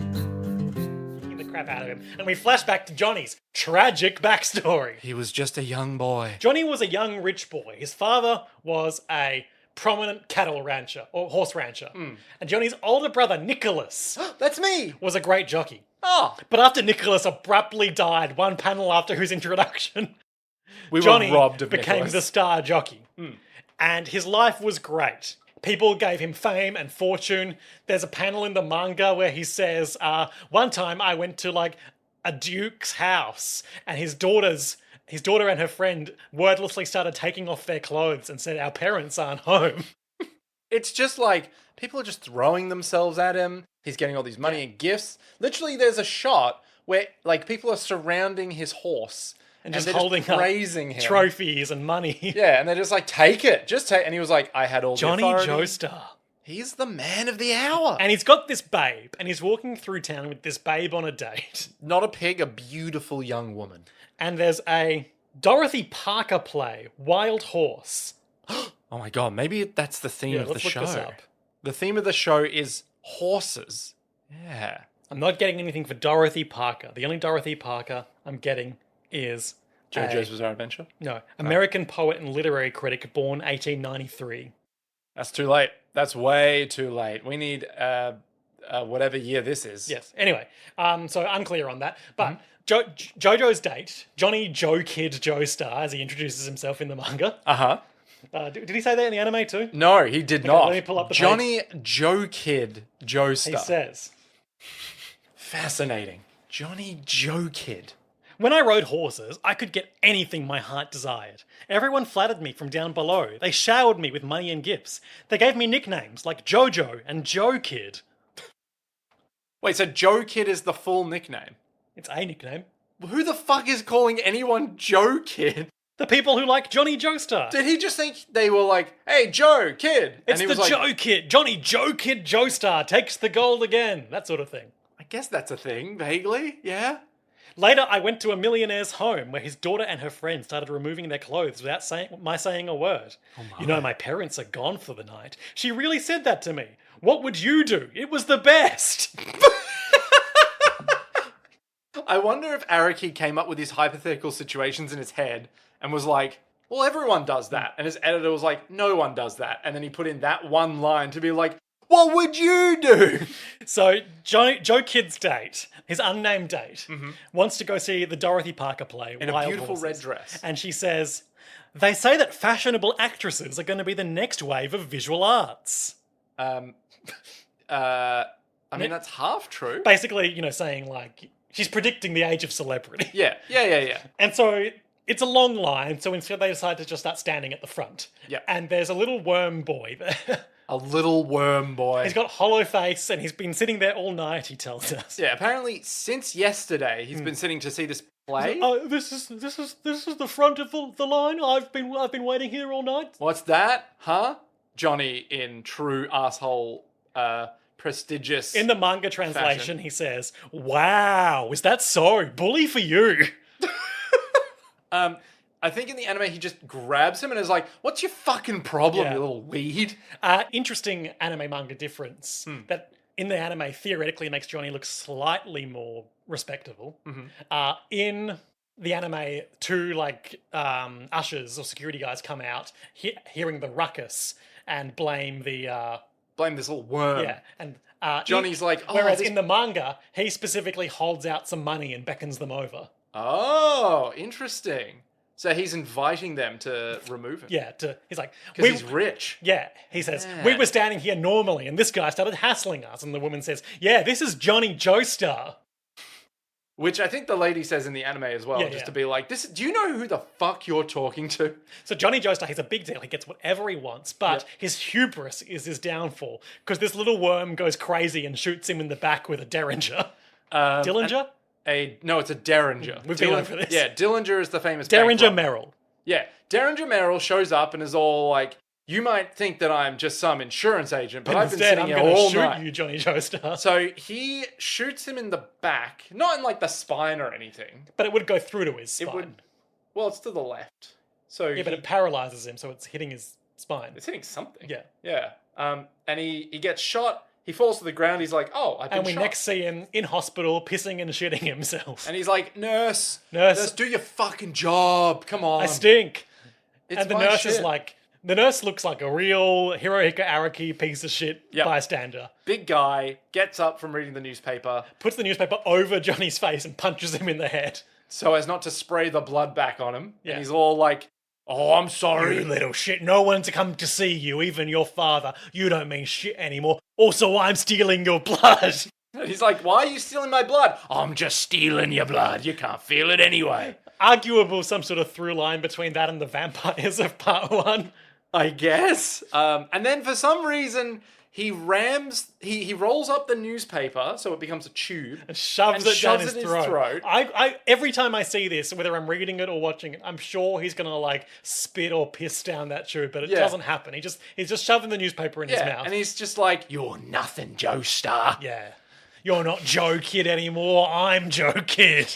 The crap out of him. And we flash back to Johnny's tragic backstory. He was just a young boy. Johnny was a young rich boy. His father was a prominent cattle rancher or horse rancher. And Johnny's older brother, Nicholas, That's me! was a great jockey. Oh! But after Nicholas abruptly died one panel after his introduction, We Johnny were robbed of became Nicholas. the star jockey. And his life was great. People gave him fame and fortune. There's a panel in the manga where he says, one time I went to like a duke's house and his daughter and her friend wordlessly started taking off their clothes and said, our parents aren't home. It's just like, people are just throwing themselves at him. He's getting all these money and gifts. Literally, there's a shot where like people are surrounding his horse And just they're holding up praising him. trophies and money. Yeah, and they're just like, take it. Just take. And he was like, I had all Johnny the authority. Joestar. He's the man of the hour. And he's got this babe, and he's walking through town with this babe on a date. Not a pig, a beautiful young woman. And there's a Dorothy Parker play, Wild Horse. Oh my god, maybe that's the theme of the let's look show. this up. The theme of the show is horses. Yeah. I'm not getting anything for Dorothy Parker. The only Dorothy Parker I'm getting is JoJo's Bizarre Adventure? No, American poet and literary critic, born 1893. That's too late. That's way too late. We need whatever year this is. Yes. Anyway, so unclear on that. But JoJo's date, Johnny Joe Kid Joestar, as he introduces himself in the manga. Uh-huh. Did he say that in the anime too? No, he did not. let me pull up the Johnny Joe Kid Joestar. He says, Fascinating. Johnny Joe Kid. when I rode horses, I could get anything my heart desired. Everyone flattered me from down below. They showered me with money and gifts. They gave me nicknames like Jojo and Joe Kid. Wait, so Joe Kid is the full nickname? It's a nickname. Who the fuck is calling anyone Joe Kid? The people who like Johnny Joestar. Did he just think they were like, hey, Joe Kid? It's and he the was like, Joe Kid. Johnny Joe Kid Joestar takes the gold again. That sort of thing. I guess that's a thing, vaguely, yeah? Later, I went to a millionaire's home where his daughter and her friend started removing their clothes without saying a word. You know, my parents are gone for the night. She really said that to me. What would you do? It was the best. I wonder if Araki came up with these hypothetical situations in his head and was like, well, everyone does that. And his editor was like, no one does that. And then he put in that one line to be like, what would you do? So Joe Kid's date, his unnamed date, wants to go see the Dorothy Parker play, In a Wild beautiful Horses. red dress. And she says, they say that fashionable actresses are going to be the next wave of visual arts. I mean, that's half true. Basically, you know, saying like, she's predicting the age of celebrity. Yeah. And so it's a long line, so instead they decide to just start standing at the front. Yeah. And there's a little worm boy there. A little worm boy. He's got hollow face and he's been sitting there all night, he tells us. Yeah, apparently since yesterday he's been sitting to see this play. Oh, this is the front of the line. I've been waiting here all night. What's that? Huh? Johnny in true asshole prestigious. In the manga translation, he says, "Wow, is that so? Bully for you." I think in the anime he just grabs him and is like, what's your fucking problem, Yeah. you little weed? Interesting anime manga difference that in the anime theoretically makes Johnny look slightly more respectable. In the anime, two like ushers or security guys come out, hearing the ruckus and blame the Blame this little worm. yeah and. Johnny's like, oh, whereas this- in the manga, he specifically holds out some money and beckons them over. Oh, interesting. So he's inviting them to remove him. Yeah, he's like, Because he's rich. Yeah, he says, Yeah. we were standing here normally, and this guy started hassling us. And the woman says, yeah, this is Johnny Joestar. Which I think the lady says in the anime as well, Yeah, just yeah. to be like, "This. Do you know who the fuck you're talking to?" So Johnny Joestar, he's a big deal. He gets whatever he wants, but his hubris is his downfall. Because this little worm goes crazy and shoots him in the back with a derringer. Dillinger? No, it's a Derringer. We've been over this. Yeah, Dillinger is the famous Derringer bank robber. Merrill. Yeah, Derringer Merrill shows up and is all like, you might think that I'm just some insurance agent, but I've been Instead, sitting I'm here going all to shoot night. you, Johnny Joestar. So he shoots him in the back, not in like the spine or anything. But it would go through to his spine. It would. Well, it's to the left. So Yeah, but it paralyzes him, so it's hitting his spine. it's hitting something. Yeah. Yeah. And he gets shot. He falls to the ground. He's like, "Oh, I've been And we shot." next see him in hospital, pissing and shitting himself. And he's like, "Nurse, Nurse, do your fucking job. Come on." I stink. It's And the my nurse is shit. like, the nurse looks like a real Hirohiko Araki piece of shit Yep. bystander. Big guy gets up from reading the newspaper Puts the newspaper over Johnny's face and punches him in the head. so as not to spray the blood back on him. Yeah. And he's all like, "Oh, I'm sorry." You little shit. No one's come to see you, even your father. You don't mean shit anymore. Also, I'm stealing your blood. And he's like, "Why are you stealing my blood?" "I'm just stealing your blood. You can't feel it anyway." Arguable some sort of through line between that and the vampires of part 1. I guess. And then for some reason, he rolls up the newspaper so it becomes a tube. And shoves And it down shoves his it in throat. his throat. I every time I see this, whether I'm reading it or watching it, I'm sure he's gonna like spit or piss down that tube, but it Yeah. doesn't happen. He's just shoving the newspaper in his mouth. And he's just like, "You're nothing, Joe Star." Yeah. You're not Joe Kid anymore, I'm Joe Kid.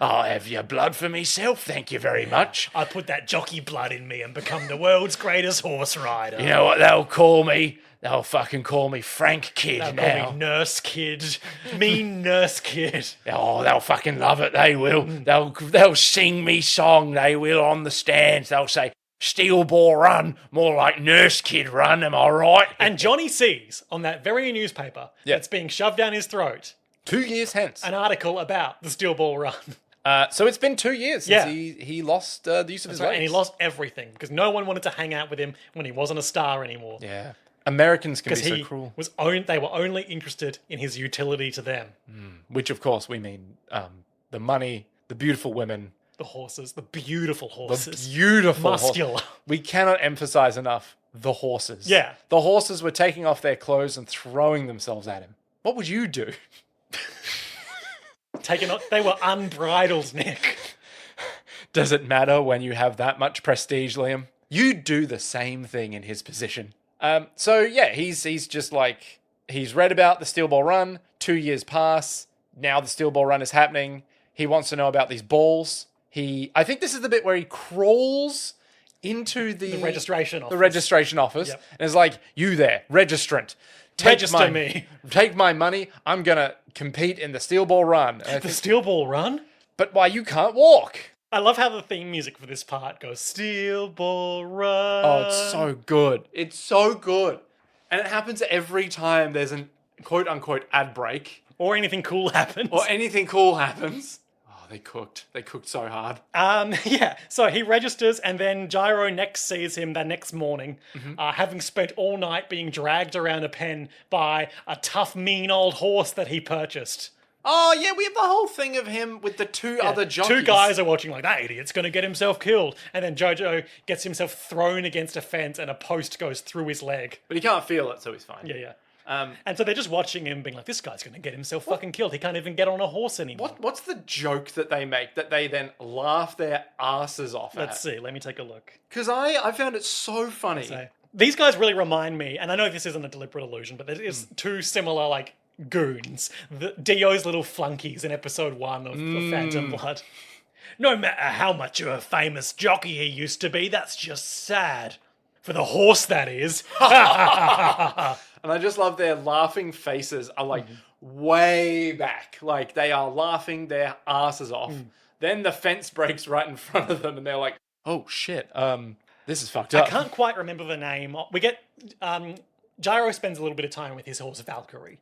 "I'll have your blood for myself, thank you very much." I put that jockey blood in me and become the world's greatest horse rider. You know what they'll call me? They'll fucking call me Frank Kid They'll now. call me Nurse Kid. Mean Nurse Kid. Oh, they'll fucking love it. They will. They'll sing me song. They will on the stands. They'll say, "Steel Ball Run," more like Nurse Kid Run. Am I right? And Johnny sees on that very newspaper Yeah. that's being shoved down his throat 2 years hence. an article about the Steel Ball Run. So it's been 2 years since Yeah. he lost the use of his legs. And he lost everything because no one wanted to hang out with him when he wasn't a star anymore. Yeah. Americans can be Because so he cruel. they were only interested in his utility to them. Which, of course, we mean the money, the beautiful women, The horses, the beautiful the horses. beautiful Muscular. horses. We cannot emphasize enough the horses. Yeah. The horses were taking off their clothes and throwing themselves at him. What would you do? They were unbridled, Nick. Does it matter when you have that much prestige, Liam? You'd do the same thing in his position. So yeah, he's just like, he's read about the Steel Ball Run. 2 years pass. Now the Steel Ball Run is happening. He wants to know about these balls. I think this is the bit where he crawls into the Registration office. the registration office, Yep. and is like, "You there, registrant. Register me." Take my money. I'm gonna compete in the Steel Ball Run." And I The think, Steel Ball Run? but why, you can't walk? I love how the theme music for this part goes, Steel Ball Run. Oh, it's so good. It's so good. And it happens every time there's an quote unquote ad break Or anything cool happens. or anything cool happens. Oh, they cooked. They cooked so hard. Yeah, so he registers, and then Gyro next sees him the next morning, having spent all night being dragged around a pen by a tough, mean old horse that he purchased. Oh, yeah, we have the whole thing of him with the two other jockeys. Two guys are watching like, that idiot's going to get himself killed. And then Jojo gets himself thrown against a fence and a post goes through his leg. But he can't feel it, so he's fine. Yeah. And so they're just watching him being like, this guy's going to get himself fucking killed. He can't even get on a horse anymore. What's the joke that they make that they then laugh their asses off Let's at? see. Let me take a look. Because I found it so funny. So, these guys really remind me, and I know this isn't a deliberate illusion, but there is two similar, like, goons. Dio's little flunkies in episode 1 of Phantom Blood. No matter how much of a famous jockey he used to be, that's just sad. For the horse, that is. And I just love their laughing faces are like way back. Like they are laughing their asses off. Then the fence breaks right in front of them and they're like, "Oh shit, this is fucked up." I can't quite remember the name. We get... Gyro spends a little bit of time with his horse Valkyrie.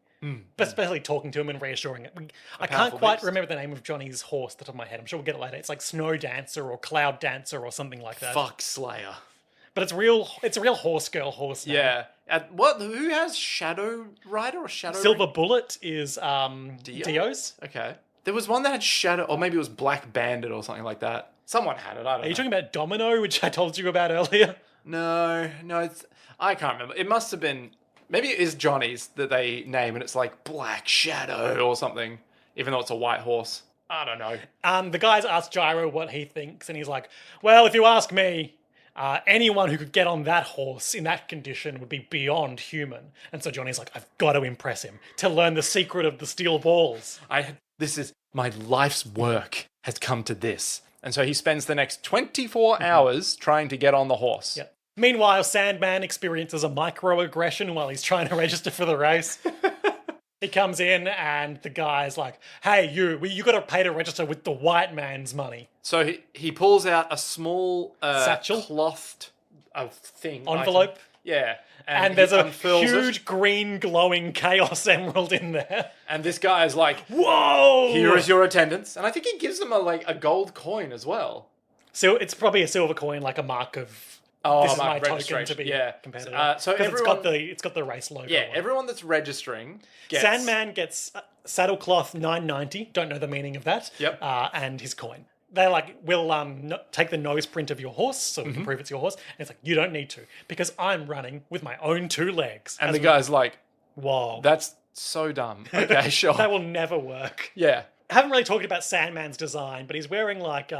But especially talking to him and reassuring it. I can't powerful quite beast. remember the name of Johnny's horse at the top of my head. I'm sure we'll get it later. It's like Snow Dancer or Cloud Dancer or something like that. Fuck Slayer. But it's a real horse girl horse name. Yeah. Who has Shadow Rider or Shadow Silver Bullet is Dio's. Okay. There was one that had Shadow, or maybe it was Black Bandit or something like that. Someone had it. I don't know. Are you talking about Domino, which I told you about earlier? No, I can't remember. It must have been, maybe it is Johnny's that they name and it's like Black Shadow or something, even though it's a white horse. I don't know. The guys ask Gyro what he thinks, and he's like, well, if you ask me, Anyone who could get on that horse in that condition would be beyond human. And so Johnny's like, I've got to impress him to learn the secret of the steel balls. This is my life's work has come to this. And so he spends the next 24 hours trying to get on the horse. Yep. Meanwhile, Sandman experiences a microaggression while he's trying to register for the race. He comes in and the guy's like, hey, you got to pay to register with the white man's money. So he pulls out a small satchel? clothed thing. Envelope? Item. Yeah. And there's a huge green glowing chaos emerald in there. And this guy is like, whoa! Here is your attendance. And I think he gives them a gold coin as well. So it's probably a silver coin, like a mark of... this is my token to be competitive. So it's got the race logo. Yeah, everyone that's registering gets... Sandman gets saddlecloth $9.90. Don't know the meaning of that. Yep. And his coin. They're like, we'll take the nose print of your horse so we can prove it's your horse. And it's like, you don't need to because I'm running with my own 2 legs. And the guy's like, whoa. That's so dumb. Okay, sure. That will never work. Yeah. I haven't really talked about Sandman's design, but he's wearing like...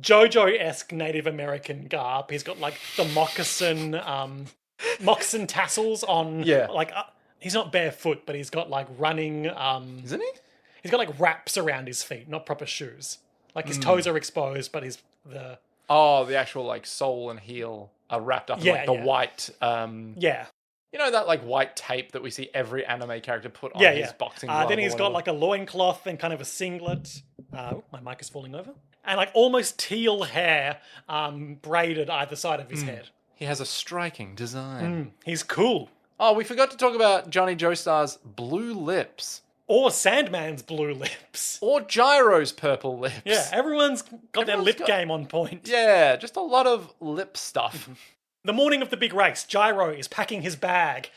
JoJo-esque Native American garb. He's got like the moccasin tassels on. Yeah. He's not barefoot, but he's got like running. Isn't he? He's got like wraps around his feet, not proper shoes. Like his toes are exposed, but the actual like sole and heel are wrapped up in white. Yeah. You know that like white tape that we see every anime character put on his boxing glove. Then he's got like a loincloth and kind of a singlet. My mic is falling over. And like almost teal hair braided either side of his head. He has a striking design. He's cool. Oh, we forgot to talk about Johnny Joestar's blue lips. Or Sandman's blue lips. Or Gyro's purple lips. Yeah, everyone's got their lip game on point. Yeah, just a lot of lip stuff. The morning of the big race, Gyro is packing his bag.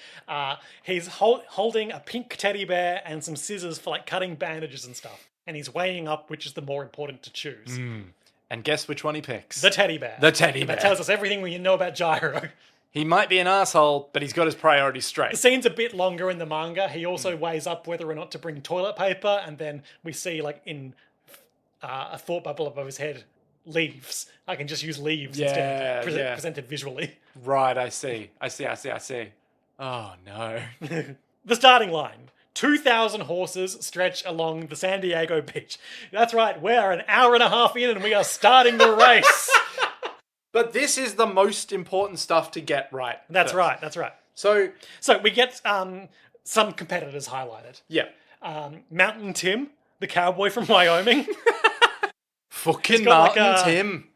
He's holding a pink teddy bear and some scissors for like cutting bandages and stuff. And he's weighing up which is the more important to choose. And guess which one he picks? The teddy bear. The teddy bear. That tells us everything we know about Gyro. He might be an asshole, but he's got his priorities straight. The scene's a bit longer in the manga. He also weighs up whether or not to bring toilet paper, and then we see, like, in a thought bubble above his head, leaves. I can just use leaves instead, presented visually. Right, I see. Oh, no. The starting line. 2,000 horses stretch along the San Diego beach. That's right, we're an hour and a half in and we are starting the race. But this is the most important stuff to get right. That's right. So we get some competitors highlighted. Yeah. Mountain Tim, the cowboy from Wyoming. Fucking Mountain Tim.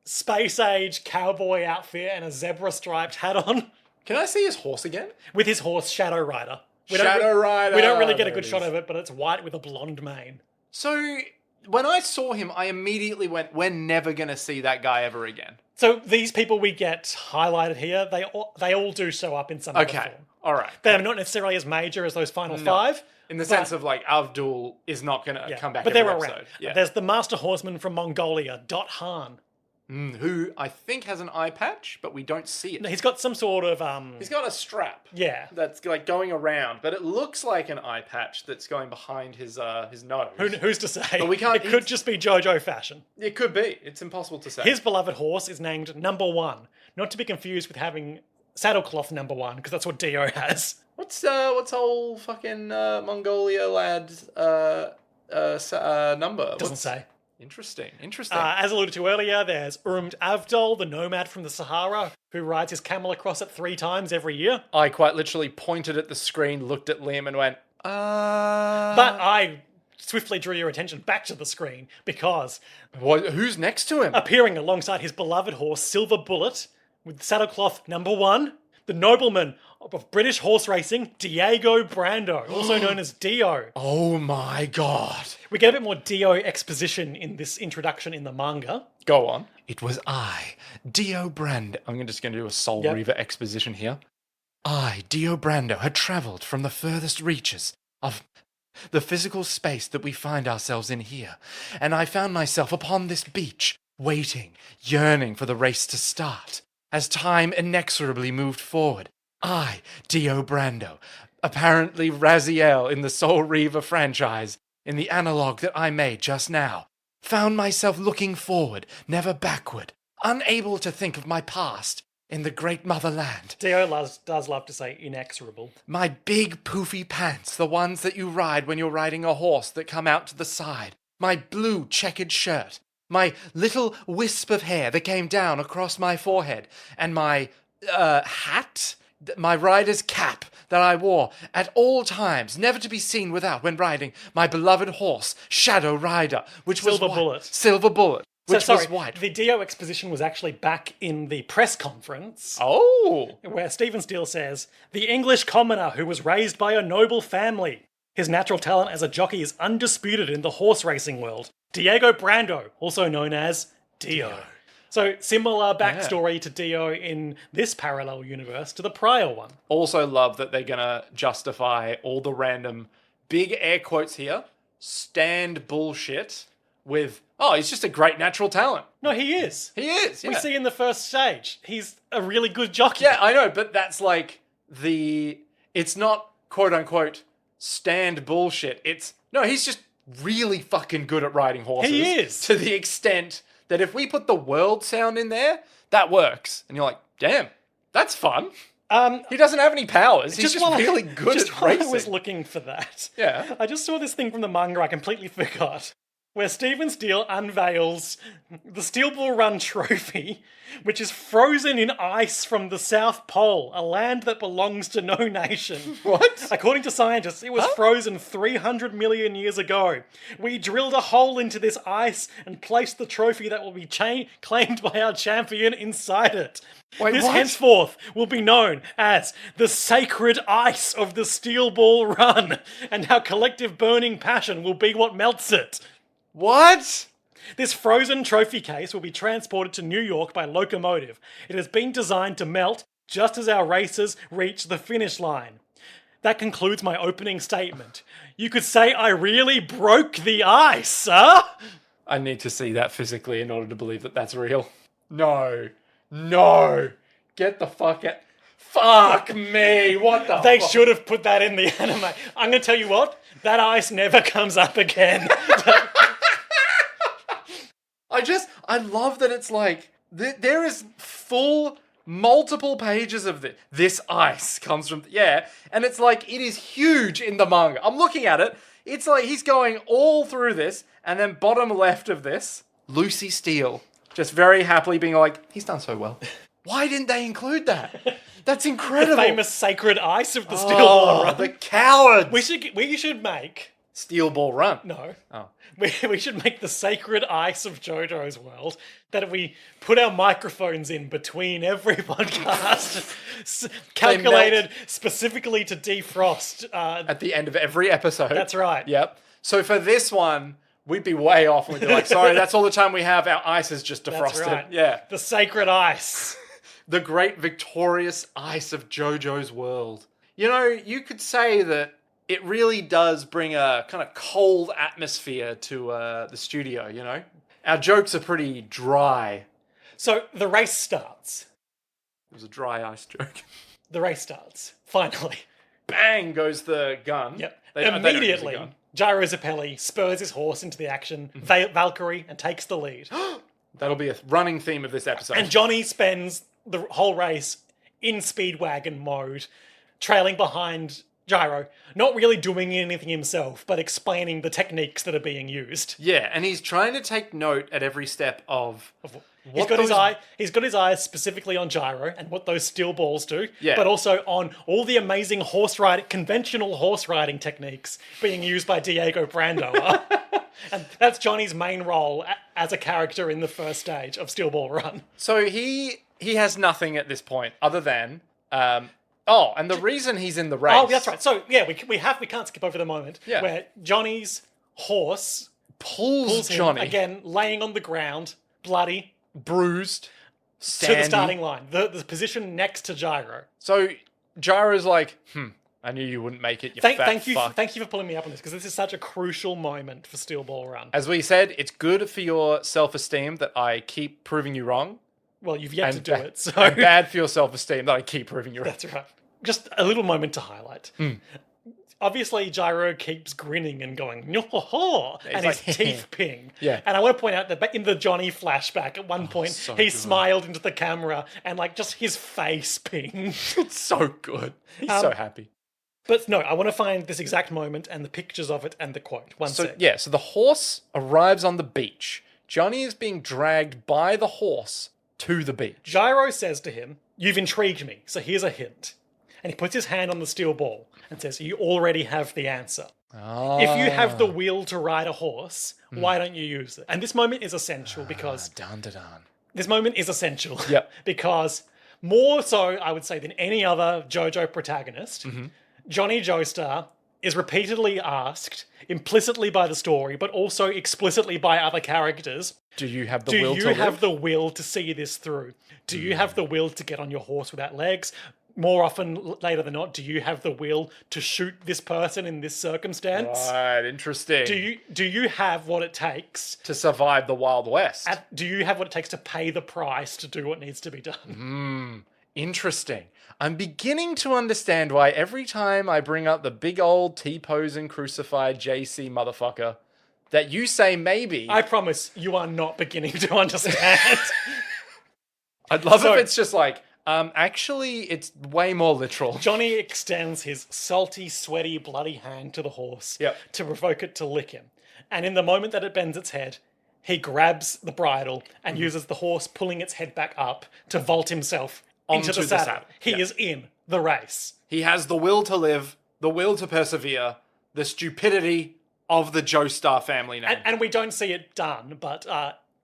Space age cowboy outfit and a zebra striped hat on. Can I see his horse again? With his horse, Shadow Rider. Shadow Rider. We don't really get a good shot of it, but it's white with a blonde mane. So when I saw him, I immediately went, we're never going to see that guy ever again. So these people we get highlighted here, they all do show up in some other form. All right. They're not necessarily as major as those final five. In the sense of, like, Avdul is not going to come back every episode. Around. Yeah. There's the Master Horseman from Mongolia, Dot Han. Who I think has an eye patch, but we don't see it. No, he's got some sort of... He's got a strap. Yeah. That's, like, going around, but it looks like an eye patch that's going behind his nose. Who's to say? But we can't... It could just be JoJo fashion. It could be. It's impossible to say. His beloved horse is named Number One, not to be confused with having Saddlecloth Number One, because that's what Dio has. What's old fucking Mongolia lad's number? Doesn't say. Interesting. As alluded to earlier, there's Avdol, the nomad from the Sahara, who rides his camel across it 3 times every year. I quite literally pointed at the screen, looked at Liam and went, But I swiftly drew your attention back to the screen because... Who's next to him? Appearing alongside his beloved horse, Silver Bullet, with Saddlecloth Number One, the nobleman of British horse racing, Diego Brando, also known as Dio. Oh my god. We get a bit more Dio exposition in this introduction in the manga. Go on. It was I, Dio Brando. I'm just going to do a Soul Reaver exposition here. I, Dio Brando, had travelled from the furthest reaches of the physical space that we find ourselves in here, and I found myself upon this beach, waiting, yearning for the race to start. As time inexorably moved forward, I, Dio Brando, apparently Raziel in the Soul Reaver franchise, in the analogue that I made just now, found myself looking forward, never backward, unable to think of my past in the great motherland. Dio does love to say inexorable. My big poofy pants, the ones that you ride when you're riding a horse that come out to the side. My blue checkered shirt. My little wisp of hair that came down across my forehead. And my hat, my rider's cap that I wore at all times, never to be seen without when riding my beloved horse, Shadow Rider, which was Silver Bullet. Silver Bullet, which was Sorry, white. the Dio exposition was actually back in the press conference. Oh! Where Stephen Steele says, the English commoner who was raised by a noble family. His natural talent as a jockey is undisputed in the horse racing world. Diego Brando, also known as Dio. So similar backstory to Dio in this parallel universe to the prior one. Also love that they're going to justify all the random, big air quotes here, stand bullshit with, oh, he's just a great natural talent. No, he is. He is, yeah. We see in the first stage, he's a really good jockey. Yeah, I know, but that's like it's not quote unquote stand bullshit. No, he's just really fucking good at riding horses. He is. To the extent that if we put the world sound in there, that works. And you're like, damn, that's fun. He doesn't have any powers. He's just really good at racing. I was looking for that. Yeah. I just saw this thing from the manga I completely forgot. Where Stephen Steele unveils the Steel Ball Run trophy, which is frozen in ice from the South Pole, a land that belongs to no nation. What? According to scientists, it was frozen 300 million years ago. We drilled a hole into this ice and placed the trophy that will be claimed by our champion inside it. Wait, this what? henceforth will be known as the sacred ice of the Steel Ball Run, and our collective burning passion will be what melts it. What? This frozen trophy case will be transported to New York by locomotive. It has been designed to melt just as our racers reach the finish line. That concludes my opening statement. You could say I really broke the ice, sir. I need to see that physically in order to believe that that's real. No. No. Get the fuck out. Fuck me. What the They fuck? should have put that in the anime. I'm going to tell you what, that ice never comes up again. I love that it's like, there is full, multiple pages of this. This ice comes from, and it's like, it is huge in the manga. I'm looking at it, it's like he's going all through this, and then bottom left of this, Lucy Steele, just very happily being like, he's done so well. Why didn't they include that? That's incredible. The famous sacred ice of the Steel Ball Run. The cowards! We should make... Steel Ball Run. No. Oh. We should make the sacred ice of JoJo's world that we put our microphones in between every podcast, calculated specifically to defrost. At the end of every episode. That's right. Yep. So for this one, we'd be way off. We'd be like, sorry, that's all the time we have. Our ice is just defrosted. That's right. Yeah. The sacred ice. The great victorious ice of JoJo's world. You know, you could say that it really does bring a kind of cold atmosphere to the studio, you know? Our jokes are pretty dry. So the race starts. It was a dry ice joke. The race starts. Finally. Bang goes the gun. Yep. They don't use a Immediately, gun. Gyro Zappelli spurs his horse into the action, Valkyrie, and takes the lead. That'll be a running theme of this episode. And Johnny spends the whole race in Speedwagon mode, trailing behind Gyro, not really doing anything himself, but explaining the techniques that are being used. Yeah, and he's trying to take note at every step of He's got his eyes specifically on Gyro and what those steel balls do, Yeah. but also on all the amazing conventional horse riding techniques being used by Diego Brando. And that's Johnny's main role as a character in the first stage of Steel Ball Run. So he has nothing at this point other than and the reason he's in the race. Oh, that's right. So yeah, we can't skip over the moment where Johnny's horse pulls him, Johnny again, laying on the ground, bloody, bruised, to sandy. the starting line, the position next to Gyro. So Gyro's like, I knew you wouldn't make it, you fat Thank you for pulling me up on this, because this is such a crucial moment for Steel Ball Run. As we said, it's good for your self-esteem that I keep proving you wrong. Well, you've yet to do it, so... And bad for your self-esteem that I keep proving you wrong. That's right. Just a little moment to highlight. obviously Gyro keeps grinning and going, "Yo-ho-ho," and like, his teeth ping. Yeah. And I want to point out that in the Johnny flashback, at one point, so he good. smiled into the camera and like just his face pinged. It's so good. He's so happy. But no, I want to find this exact moment and the pictures of it and the quote. One sec. So the horse arrives on the beach. Johnny is being dragged by the horse to the beach. Gyro says to him, "You've intrigued me, so here's a hint." And he puts his hand on the steel ball and says, "You already have the answer. If you have the will to ride a horse, why don't you use it?" And this moment is essential because Dun, dun, dun. this moment is essential. Yep. Because more so, I would say, than any other JoJo protagonist, Johnny Joestar is repeatedly asked, implicitly by the story, but also explicitly by other characters, Do you have the do will you to have live? the will to see this through? Do you have the will to get on your horse without legs? More often later than not, do you have the will to shoot this person in this circumstance? Right, interesting. Do you have what it takes? To survive the Wild West. Do you have what it takes to pay the price to do what needs to be done? Interesting. I'm beginning to understand why every time I bring up the big old T-posing crucified JC motherfucker, that you say maybe. I promise you are not beginning to understand. I'd love So- if it's just like, actually, it's way more literal. Johnny extends his salty, sweaty, bloody hand to the horse Yep. to provoke it to lick him. And in the moment that it bends its head, he grabs the bridle and uses the horse pulling its head back up to vault himself into Onto the the saddle. saddle. He Yep. is in the race. He has the will to live, the will to persevere, the stupidity of the Joestar family name. And we don't see it done, but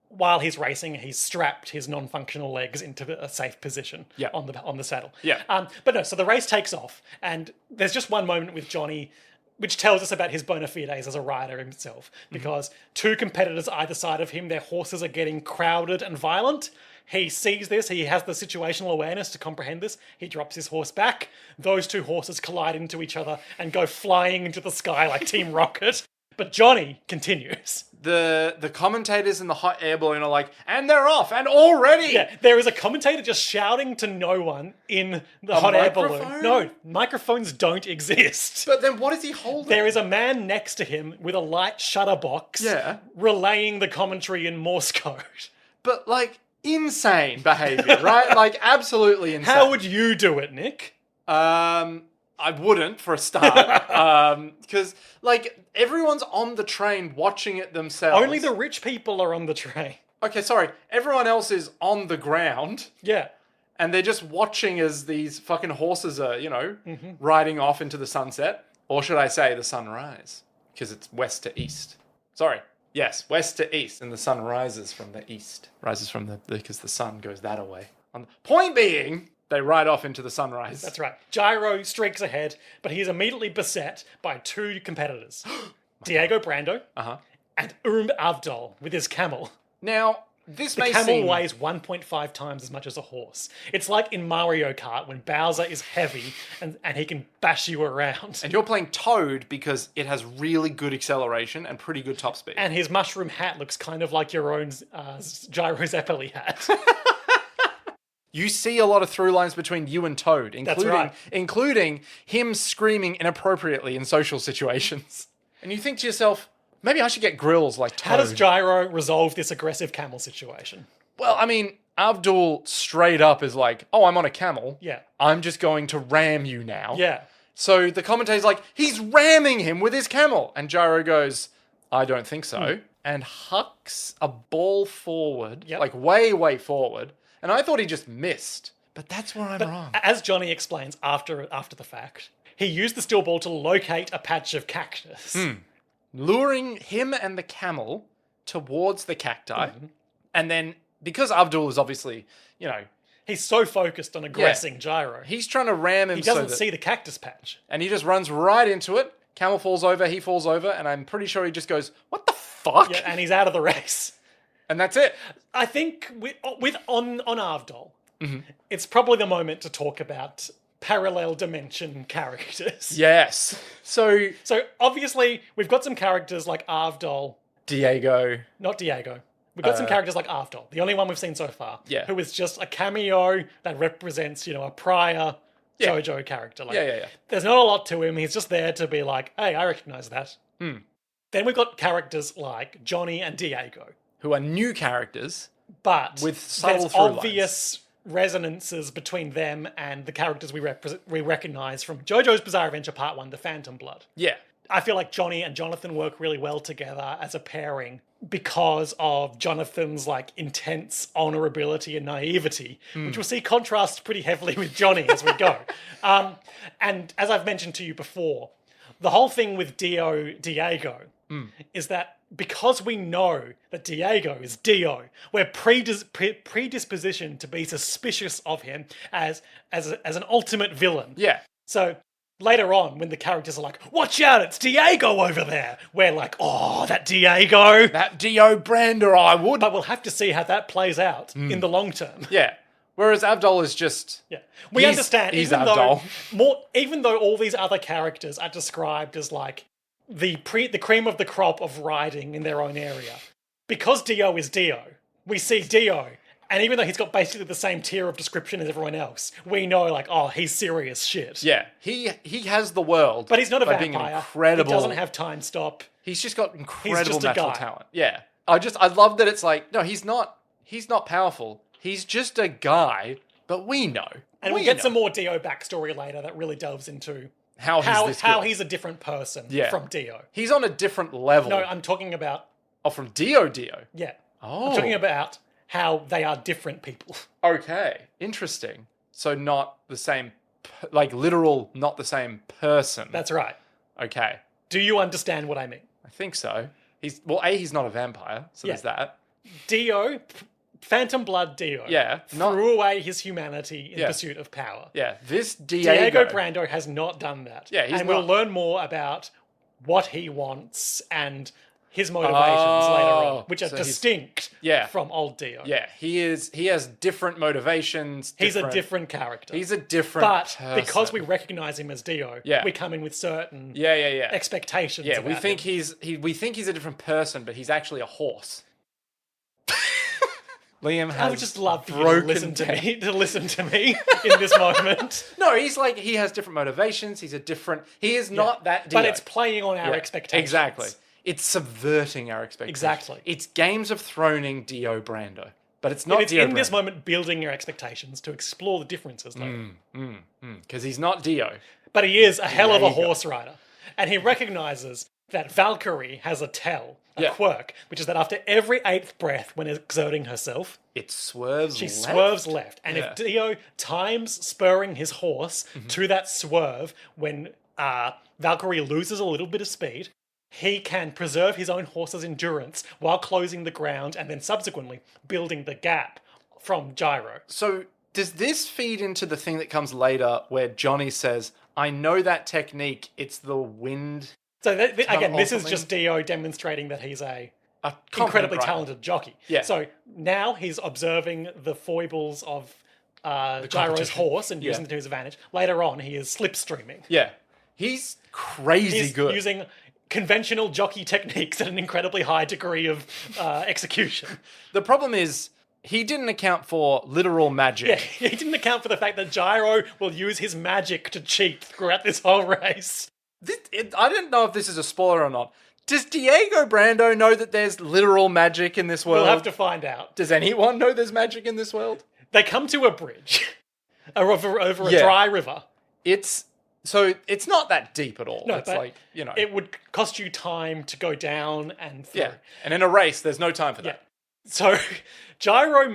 while he's racing, he's strapped his non-functional legs into a safe position Yeah. on the saddle. Yeah. But no, so the race takes off, and there's just one moment with Johnny which tells us about his bona fides as a rider himself, because two competitors either side of him, their horses are getting crowded and violent. He sees this, he has the situational awareness to comprehend this, he drops his horse back, those two horses collide into each other and go flying into the sky like Team Rocket. But Johnny continues. The commentators in the hot air balloon are like, and they're off, and already. Yeah, there is a commentator just shouting to no one in the hot air balloon. microphone? No, microphones don't exist. But then what is he holding? There is a man next to him with a light shutter box Yeah. relaying the commentary in Morse code. But like insane behavior, right? Like absolutely insane. How would you do it, Nick? I wouldn't for a start, because like everyone's on the train watching it themselves. Only the rich people are on the train. Okay, sorry. Everyone else is on the ground. Yeah. And they're just watching as these fucking horses are, Mm-hmm. riding off into the sunset. Or should I say the sunrise? Because it's west to east. Sorry. Yes, west to east. And the sun rises from the east. Rises from because the sun goes that way. Point being, they ride off into the sunrise. That's right. Gyro streaks ahead, but he is immediately beset by two competitors. Diego Brando and Avdol with his camel. Now, this The may camel seem... weighs 1.5 times as much as a horse. It's like in Mario Kart when Bowser is heavy and he can bash you around. And you're playing Toad because it has really good acceleration and pretty good top speed. And his mushroom hat looks kind of like your own Gyro Zeppeli hat. You see a lot of through lines between you and Toad, right. including him screaming inappropriately in social situations. And you think to yourself, maybe I should get grills like Toad. How does Gyro resolve this aggressive camel situation? Well, I mean, Abdul straight up is like, oh, I'm on a camel. Yeah. I'm just going to ram you now. Yeah. So the commentator's like, he's ramming him with his camel. And Gyro goes, I don't think so. And hucks a ball forward, Yep. like way, way forward. And I thought he just missed. But that's where I'm wrong. As Johnny explains after the fact, he used the steel ball to locate a patch of cactus. Luring him and the camel towards the cacti. And then, because Abdul is obviously, He's so focused on aggressing Gyro. he's trying to ram him He doesn't so that, see the cactus patch. and he just runs right into it. Camel falls over, he falls over, and I'm pretty sure he just goes, what the fuck? Yeah, and he's out of the race. And that's it. I think on Avdol, it's probably the moment to talk about parallel dimension characters. Yes. So, So obviously we've got some characters like Avdol, Diego. not Diego. We've got some characters like Avdol, the only one we've seen so far, Yeah. who is just a cameo that represents, a prior JoJo character. Like, Yeah. there's not a lot to him. He's just there to be like, hey, I recognize that. Then we've got characters like Johnny and Diego. Who are new characters. But With subtle there's through lines. obvious resonances between them and the characters we recognize from JoJo's Bizarre Adventure Part 1, The Phantom Blood. Yeah. I feel like Johnny and Jonathan work really well together as a pairing because of Jonathan's like intense vulnerability and naivety, which we'll see contrast pretty heavily with Johnny as we go. And as I've mentioned to you before, the whole thing with Diego is that because we know that Diego is Dio, we're predispositioned to be suspicious of him as an ultimate villain. Yeah. So later on, when the characters are like, watch out, it's Diego over there, we're like, oh, that Diego. That Dio Brander, I would. But we'll have to see how that plays out in the long term. Yeah. Whereas Abdul is just... Yeah. We understand, he's even Abdul. even though all these other characters are described as like the cream of the crop of writing in their own area, because Dio is Dio, we see Dio, and even though he's got basically the same tier of description as everyone else, we know like, oh, he's serious shit. Yeah. He has the world. But he's not a by vampire. being an incredible... He doesn't have time stop. He's just got incredible just a natural guy. talent. Yeah. I love that it's like, no, he's not powerful. He's just a guy, but we know. And we get some more Dio backstory later that really delves into how he's a different person from Dio. He's on a different level. No, I'm talking about... Oh, from Dio. Yeah. Oh. I'm talking about how they are different people. Okay. Interesting. So not the same, like literal, not the same person. That's right. Okay. Do you understand what I mean? I think so. He's not a vampire, so there's that. Dio, Phantom Blood Dio, threw away his humanity in pursuit of power. Yeah, this Diego Brando has not done that. Yeah, and we'll learn more about what he wants and his motivations later on, which are distinct from old Dio. Yeah, he has different motivations. He's a different character. He's a different person. Because we recognize him as Dio, we come in with certain expectations. Yeah, we think him. we think he's a different person, but he's actually a horse. Liam has I would just love for you to listen to me in this moment. No, he's like, he has different motivations. He is not that Dio. But it's playing on our expectations. Exactly. It's subverting our expectations. Exactly. It's Games of Throning Dio Brando. But it's not it's Dio in Brando. this moment building your expectations to explore the differences later. Because he's not Dio. But he is a hell of a horse rider. And he recognizes that Valkyrie has a quirk, which is that after every 8th breath when exerting herself, she swerves left. And if Dio times spurring his horse to that swerve when Valkyrie loses a little bit of speed, he can preserve his own horse's endurance while closing the ground and then subsequently building the gap from Gyro. So does this feed into the thing that comes later where Johnny says, I know that technique, it's the wind... So again, this is just Dio demonstrating that he's a incredibly talented jockey. Yeah. So now he's observing the foibles of Gyro's horse and using it to his advantage. Later on, he is slipstreaming. Yeah. He's crazy good. Using conventional jockey techniques at an incredibly high degree of execution. The problem is, he didn't account for literal magic. Yeah, he didn't account for the fact that Gyro will use his magic to cheat throughout this whole race. I don't know if this is a spoiler or not. Does Diego Brando know that there's literal magic in this world? We'll have to find out. Does anyone know there's magic in this world? They come to a bridge over a dry river. It's not that deep at all. No, it's like, it would cost you time to go down and through. Yeah, and in a race, there's no time for that. So Gyro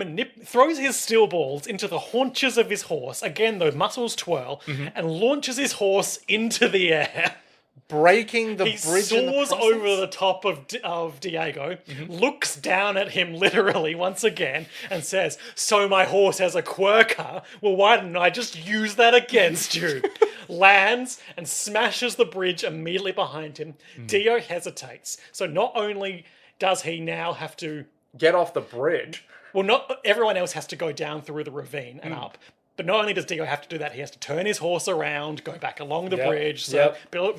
throws his steel balls into the haunches of his horse. Again, the muscles twirl and launches his horse into the air. Breaking the he bridge in the soars process? over the top of Diego, looks down at him literally once again, and says, so my horse has a quirker? Well, why didn't I just use that against you? Lands and smashes the bridge immediately behind him. Dio hesitates. So not only does he now have to... get off the bridge. Well, not everyone else has to go down through the ravine and up. But not only does Dio have to do that, he has to turn his horse around, go back along the bridge,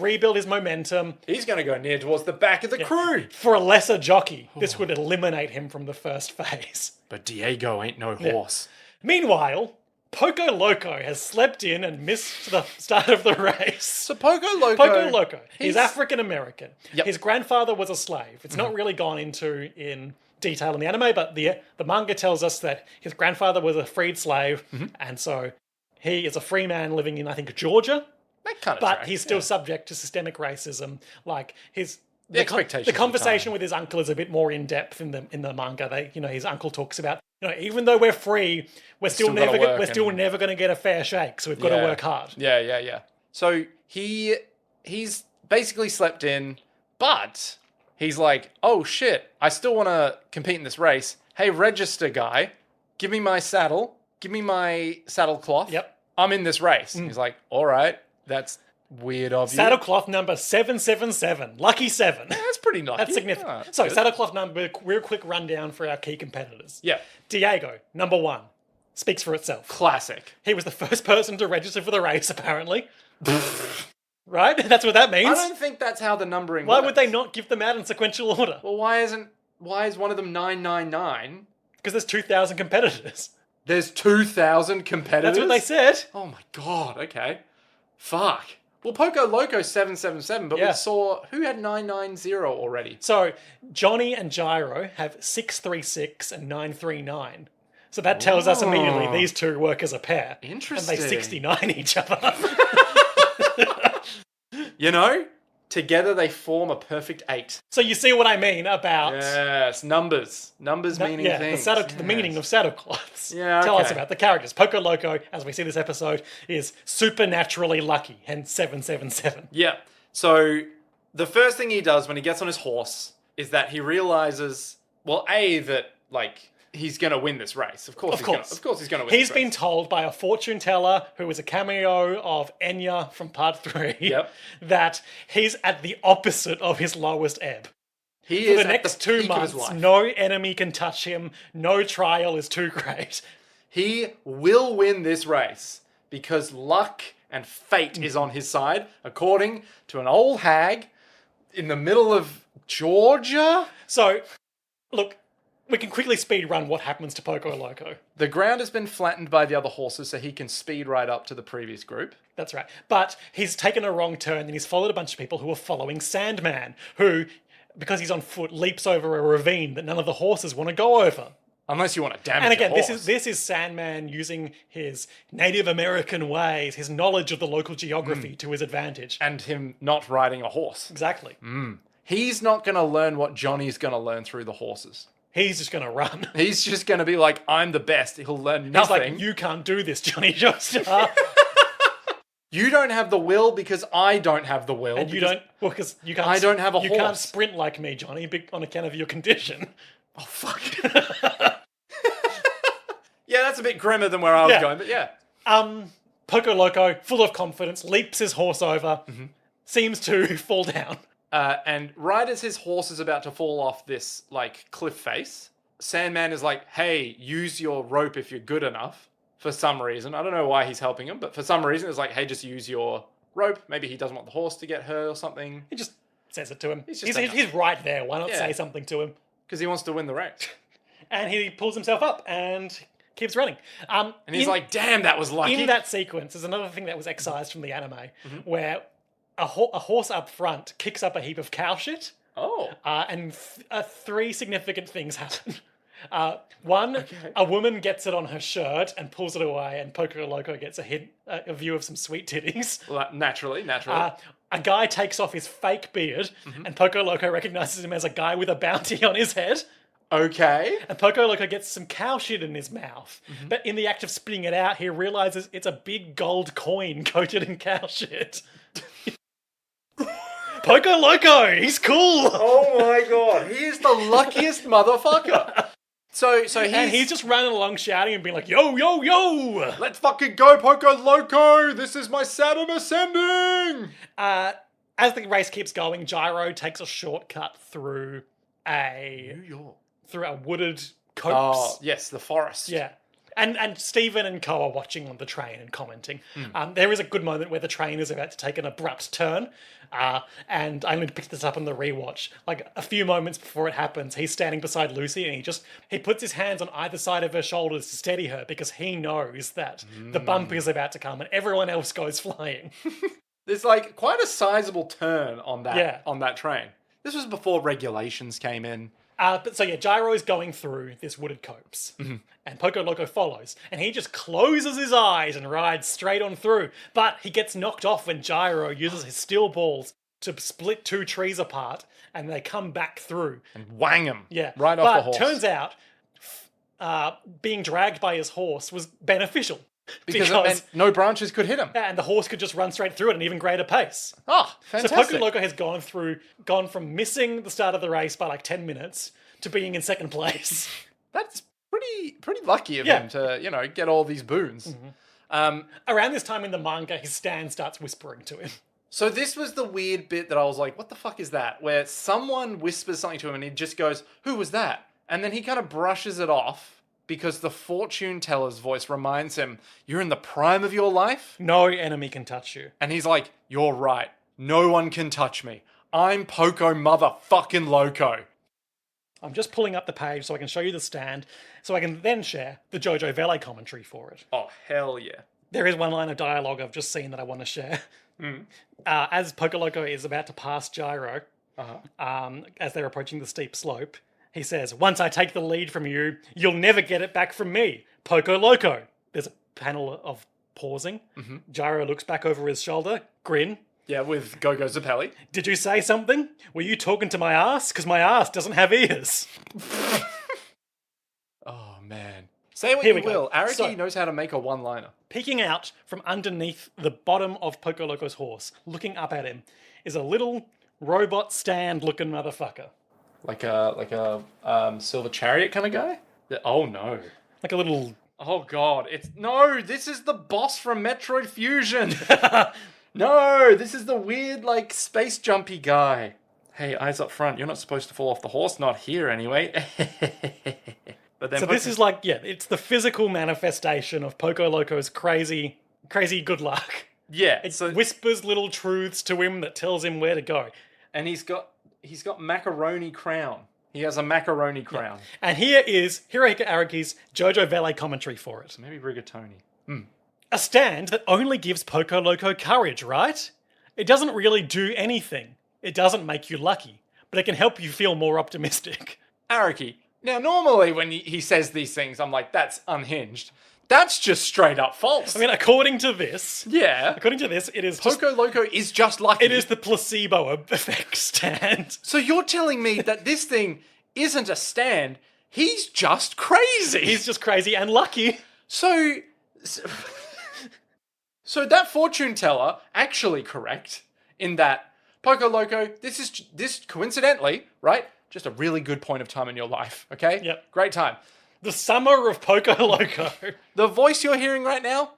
rebuild his momentum. He's going to go near towards the back of the crew. For a lesser jockey, this would eliminate him from the first phase. But Diego ain't no horse. Meanwhile, Poco Loco has slept in and missed the start of the race. So Poco Loco. Poco Loco. He's African American. Yep. His grandfather was a slave. It's not really gone into in detail in the anime, but the manga tells us that his grandfather was a freed slave, and so he is a free man living in, I think, Georgia. That kind of But tracks, he's still subject to systemic racism. Like the expectations the of the conversation time. with his uncle is a bit more in depth in the manga. His uncle talks about, even though we're free, we're still gotta never work we're still and- never going to get a fair shake. So we've got to work hard. Yeah. So he's basically slept in, but he's like, oh shit, I still want to compete in this race. Hey, register guy, give me my saddle, give me my saddle cloth. Yep. I'm in this race. He's like, all right, that's weird of you. Saddlecloth number 777. Lucky 7. That's pretty lucky. That's significant. Oh, that's So, good. saddlecloth number, real quick rundown for our key competitors. Yeah, Diego, number 1. Speaks for itself. classic. He was the first person to register for the race, apparently. Right? That's what that I means. don't think that's how the numbering Why works. would they not give them out in sequential order? Well, why is one of them 999? Because there's 2,000 competitors. There's 2,000 competitors? That's what they said. Oh my god, okay. Fuck. Well, Poco Loco 777, but Yeah. we saw who had 990 already. So, Johnny and Gyro have 636 and 939. So that tells us immediately these two work as a pair. Interesting. And they 69 each other. Together they form a perfect 8. So you see what I mean about... Yes, numbers. Numbers meaning things. The meaning of saddlecloths. Yeah, Tell us okay. about the characters. Poco Loco, as we see this episode, is supernaturally lucky, hence 777. Yeah. So the first thing he does when he gets on his horse is that he realizes, well, that he's going to win this race. Of course he's going to win He's this been race. told by a fortune teller who was a cameo of Enya from part 3 Yep. that he's at the opposite of his lowest ebb. He For is the at next the 2 peak of his months, life. no enemy can touch him. No trial is too great. He will win this race because luck and fate is on his side, according to an old hag in the middle of Georgia. So, look, we can quickly speed run what happens to Poco Loco. The ground has been flattened by the other horses, so he can speed right up to the previous group. That's right. But he's taken a wrong turn and he's followed a bunch of people who are following Sandman, who, because he's on foot, leaps over a ravine that none of the horses want to go over. Unless you want to damage And again, a horse. this is Sandman using his Native American ways, his knowledge of the local geography to his advantage. And him not riding a horse. Exactly. He's not going to learn what Johnny's going to learn through the horses. He's just going to run. He's just going to be like, I'm the best. He'll learn He's nothing. like, you can't do this, Johnny Joestar. You don't have the will because I don't have the will. And you because- don't, well, because you can't. I don't have a You can't horse. sprint like me, Johnny, on account of your condition. Oh, fuck. Yeah, that's a bit grimmer than where I was Yeah. going, but yeah. Poco Loco, full of confidence, leaps his horse over, seems to fall down. And right as his horse is about to fall off this, cliff face, Sandman is like, hey, use your rope if you're good enough, for some reason. I don't know why he's helping him, but for some reason it's like, hey, just use your rope. Maybe he doesn't want the horse to get hurt or something. He just says it to him. He's He's right there. Why not Yeah. say something to him? Because he wants to win the race. And he pulls himself up and keeps running. And he's like, damn, that was lucky. In that sequence, there's another thing that was excised from the anime, where a horse up front kicks up a heap of cow shit, Oh. and 3 significant things happen. One, a woman gets it on her shirt and pulls it away, and Poco Loco gets a view of some sweet titties. Well, naturally. A guy takes off his fake beard, and Poco Loco recognizes him as a guy with a bounty on his head. Okay. And Poco Loco gets some cow shit in his mouth. But in the act of spitting it out, he realizes it's a big gold coin coated in cow shit. Poco Loco, he's cool. Oh my god, he is the luckiest motherfucker. So And he's just running along shouting and being like, yo, yo, yo. let's fucking go, Poco Loco! This is my Saturn ascending! As the race keeps going, Gyro takes a shortcut through New York. a wooded copse. Oh, yes, the forest. Yeah. And Stephen and Co are watching on the train and commenting. There is a good moment where the train is about to take an abrupt turn, and I only picked this up on the rewatch. Like a few moments before it happens, he's standing beside Lucy and he puts his hands on either side of her shoulders to steady her because he knows that the bump is about to come and everyone else goes flying. There's like quite a sizable turn on that Yeah. on that train. This was before regulations came in. But Gyro's going through this wooded copse, and Poco Loco follows, and he just closes his eyes and rides straight on through. But he gets knocked off when Gyro uses his steel balls to split two trees apart, and they come back through. And wang him. Yeah, Right off the horse. But turns out, being dragged by his horse was beneficial because it meant no branches could hit him. and the horse could just run straight through at an even greater pace. Oh, So fantastic. Poco Loco has gone from missing the start of the race by like 10 minutes to being in second place. That's pretty lucky of Yeah. him to, get all these boons. Around this time in the manga, his stand starts whispering to him. So this was the weird bit that I was like, what the fuck is that? Where someone whispers something to him and he just goes, who was that? And then he kind of brushes it off because the fortune teller's voice reminds him, you're in the prime of your life? No enemy can touch you. And he's like, you're right. No one can touch me. I'm Poco motherfucking Loco. I'm just pulling up the page so I can show you the stand, so I can then share the Jojo Valet commentary for it. Oh, hell yeah. There is one line of dialogue I've just seen that I want to share. As Poco Loco is about to pass Gyro, as they're approaching the steep slope, he says, once I take the lead from you, you'll never get it back from me, Poco Loco. There's a panel of pausing. Gyro looks back over his shoulder, grin. Yeah, with Gogo Zappelli. Did you say something? Were you talking to my ass? Because my ass doesn't have ears. Oh, man. Say what Here you we go. will. Araki So- knows how to make a one-liner. Peeking out from underneath the bottom of Poco Loco's horse, looking up at him, is a little robot stand-looking motherfucker. Like a Silver Chariot kind of guy? Oh, no. Like a little... Oh, God. This is the boss from Metroid Fusion. No, this is the weird, like, space jumpy guy. Hey, eyes up front. You're not supposed to fall off the horse. Not here, anyway. But then So this is like, it's the physical manifestation of Poco Loco's crazy good luck. Yeah. It So, whispers little truths to him that tells him where to go. and he's got macaroni crown. He has a macaroni crown. And here is Hirohiko Araki's Jojo Valet commentary for it. Maybe rigatoni. A stand that only gives Poco Loco courage, right? It doesn't really do anything. It doesn't make you lucky, but it can help you feel more optimistic. Araki. Now, normally when he says these things, I'm like, that's unhinged. That's just straight up false. I mean, according to this, yeah. it is just, Poco Loco is just lucky. it is the placebo effect stand. So you're telling me that this thing isn't a stand, he's just crazy. He's just crazy and lucky. So that fortune teller actually correct in that Poco Loco, this coincidentally, right? Just a really good point of time in your life, okay? Yep. Great time. The summer of Poco Loco. The voice you're hearing right now,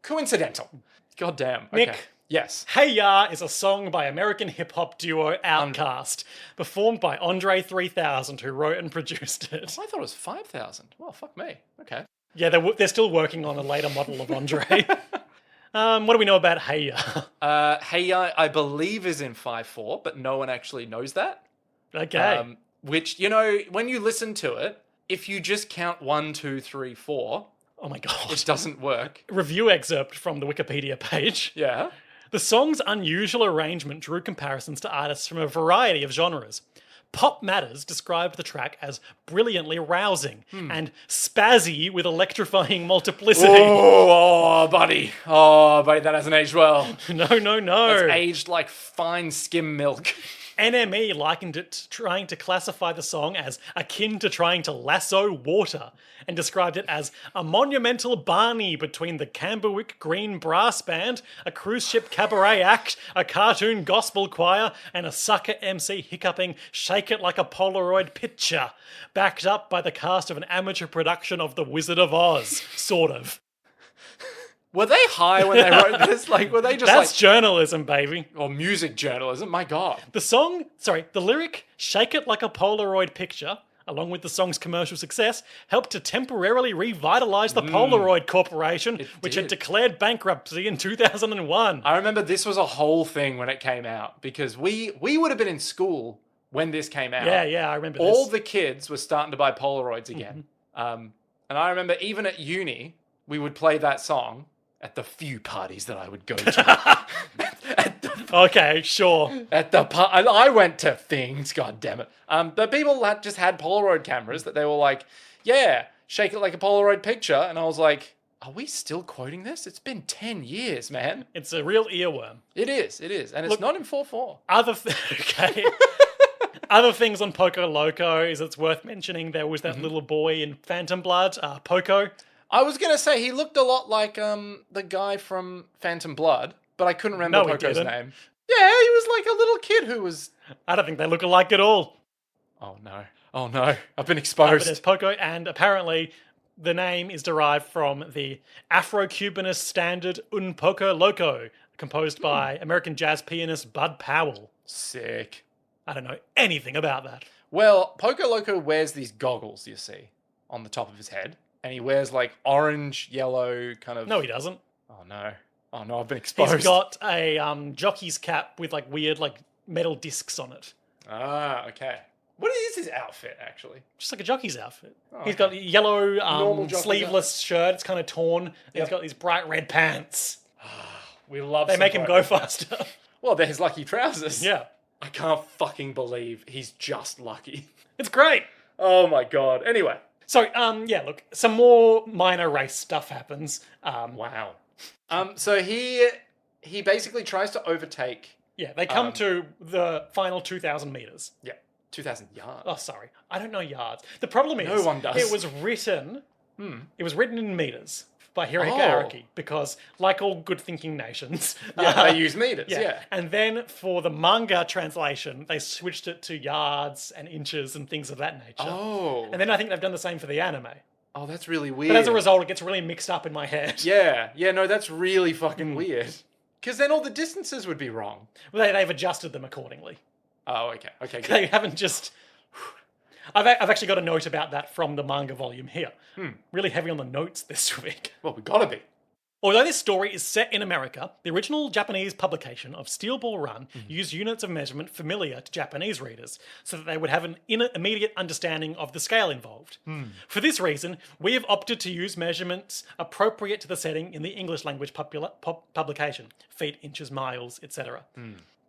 coincidental. God damn. Okay. Nick. Yes. Hey Ya is a song by American hip-hop duo Outkast, performed by Andre 3000, who wrote and produced it. I thought it was 5,000. Well, fuck me. Okay. Yeah, they're still working on a later model of Andre. What do we know about Hey Ya? Hey Ya, I believe, is in 5/4, but no one actually knows that. Okay. Which, when you listen to it, if you just count 1, 2, 3, 4, Oh my god. it doesn't work. Review excerpt from the Wikipedia page. Yeah. The song's unusual arrangement drew comparisons to artists from a variety of genres. Pop Matters described the track as brilliantly rousing and spazzy with electrifying multiplicity. Oh, buddy. Oh, buddy, that hasn't aged well. No. It's aged like fine skim milk. NME likened it to trying to classify the song as akin to trying to lasso water and described it as a monumental Barney between the Camberwick Green Brass Band, a cruise ship cabaret act, a cartoon gospel choir, and a sucker MC hiccuping Shake It Like a Polaroid Picture, backed up by the cast of an amateur production of The Wizard of Oz, sort of. Were they high when they wrote this? Like, were they just That's journalism, baby. or music journalism? My God. The lyric, Shake It Like a Polaroid Picture, along with the song's commercial success, helped to temporarily revitalize the Polaroid Corporation, which had did. declared bankruptcy in 2001. I remember this was a whole thing when it came out because we would have been in school when this came out. Yeah, I remember All this. the kids were starting to buy Polaroids again. And I remember even at uni, we would play that song at the few parties that I would go to. Okay, sure. I went to things, god damn it. But people just had Polaroid cameras that they were like, yeah, shake it like a Polaroid picture. And I was like, are we still quoting this? It's been 10 years, man. It's a real earworm. It is. And it's not in 4:4. Okay. Other things on Poco Loco is it's worth mentioning there was that little boy in Phantom Blood, Poco. I was going to say he looked a lot like the guy from Phantom Blood, but I couldn't remember No, he Poco's didn't. name. Yeah, he was like a little kid who was... I don't think they look alike at all. Oh no, I've been But exposed. there's Poco, and apparently the name is derived from the Afro-Cubanist standard Un Poco Loco, composed by American jazz pianist Bud Powell. Sick. I don't know anything about that. Well, Poco Loco wears these goggles, you see, on the top of his head. And he wears like orange, yellow kind of... No, he doesn't. Oh no, I've been exposed. He's got a jockey's cap with like weird like metal discs on it. Ah, okay. What is his outfit, actually? Just like a jockey's outfit. Oh, He's got a yellow Normal jockey's sleeveless shirt. It's kind of torn. And He's got these bright red pants. We love They some make him bright go red- faster. Well, they're his lucky trousers. Yeah. I can't fucking believe he's just lucky. It's great. Oh my god. Anyway. So, yeah, look, some more minor race stuff happens. Wow. So he basically tries to overtake... Yeah, they come to the final 2,000 meters. Yeah. 2,000 yards. Oh, sorry. I don't know yards. The problem is, No one does. it was written in meters by Hirohiko Oh. Araki because, like all good-thinking nations... Yeah, they use meters, yeah. And then for the manga translation, they switched it to yards and inches and things of that nature. Oh. And then I think they've done the same for the anime. Oh, that's really weird. But as a result, it gets really mixed up in my head. Yeah, no, that's really fucking weird. Because then all the distances would be wrong. Well, they've adjusted them accordingly. Oh, okay, good. They haven't just... I've actually got a note about that from the manga volume here. Really heavy on the notes this week. Well, we gotta be. Although this story is set in America, the original Japanese publication of Steel Ball Run used units of measurement familiar to Japanese readers, so that they would have an immediate understanding of the scale involved. For this reason, we have opted to use measurements appropriate to the setting in the English language publication, feet, inches, miles, etc.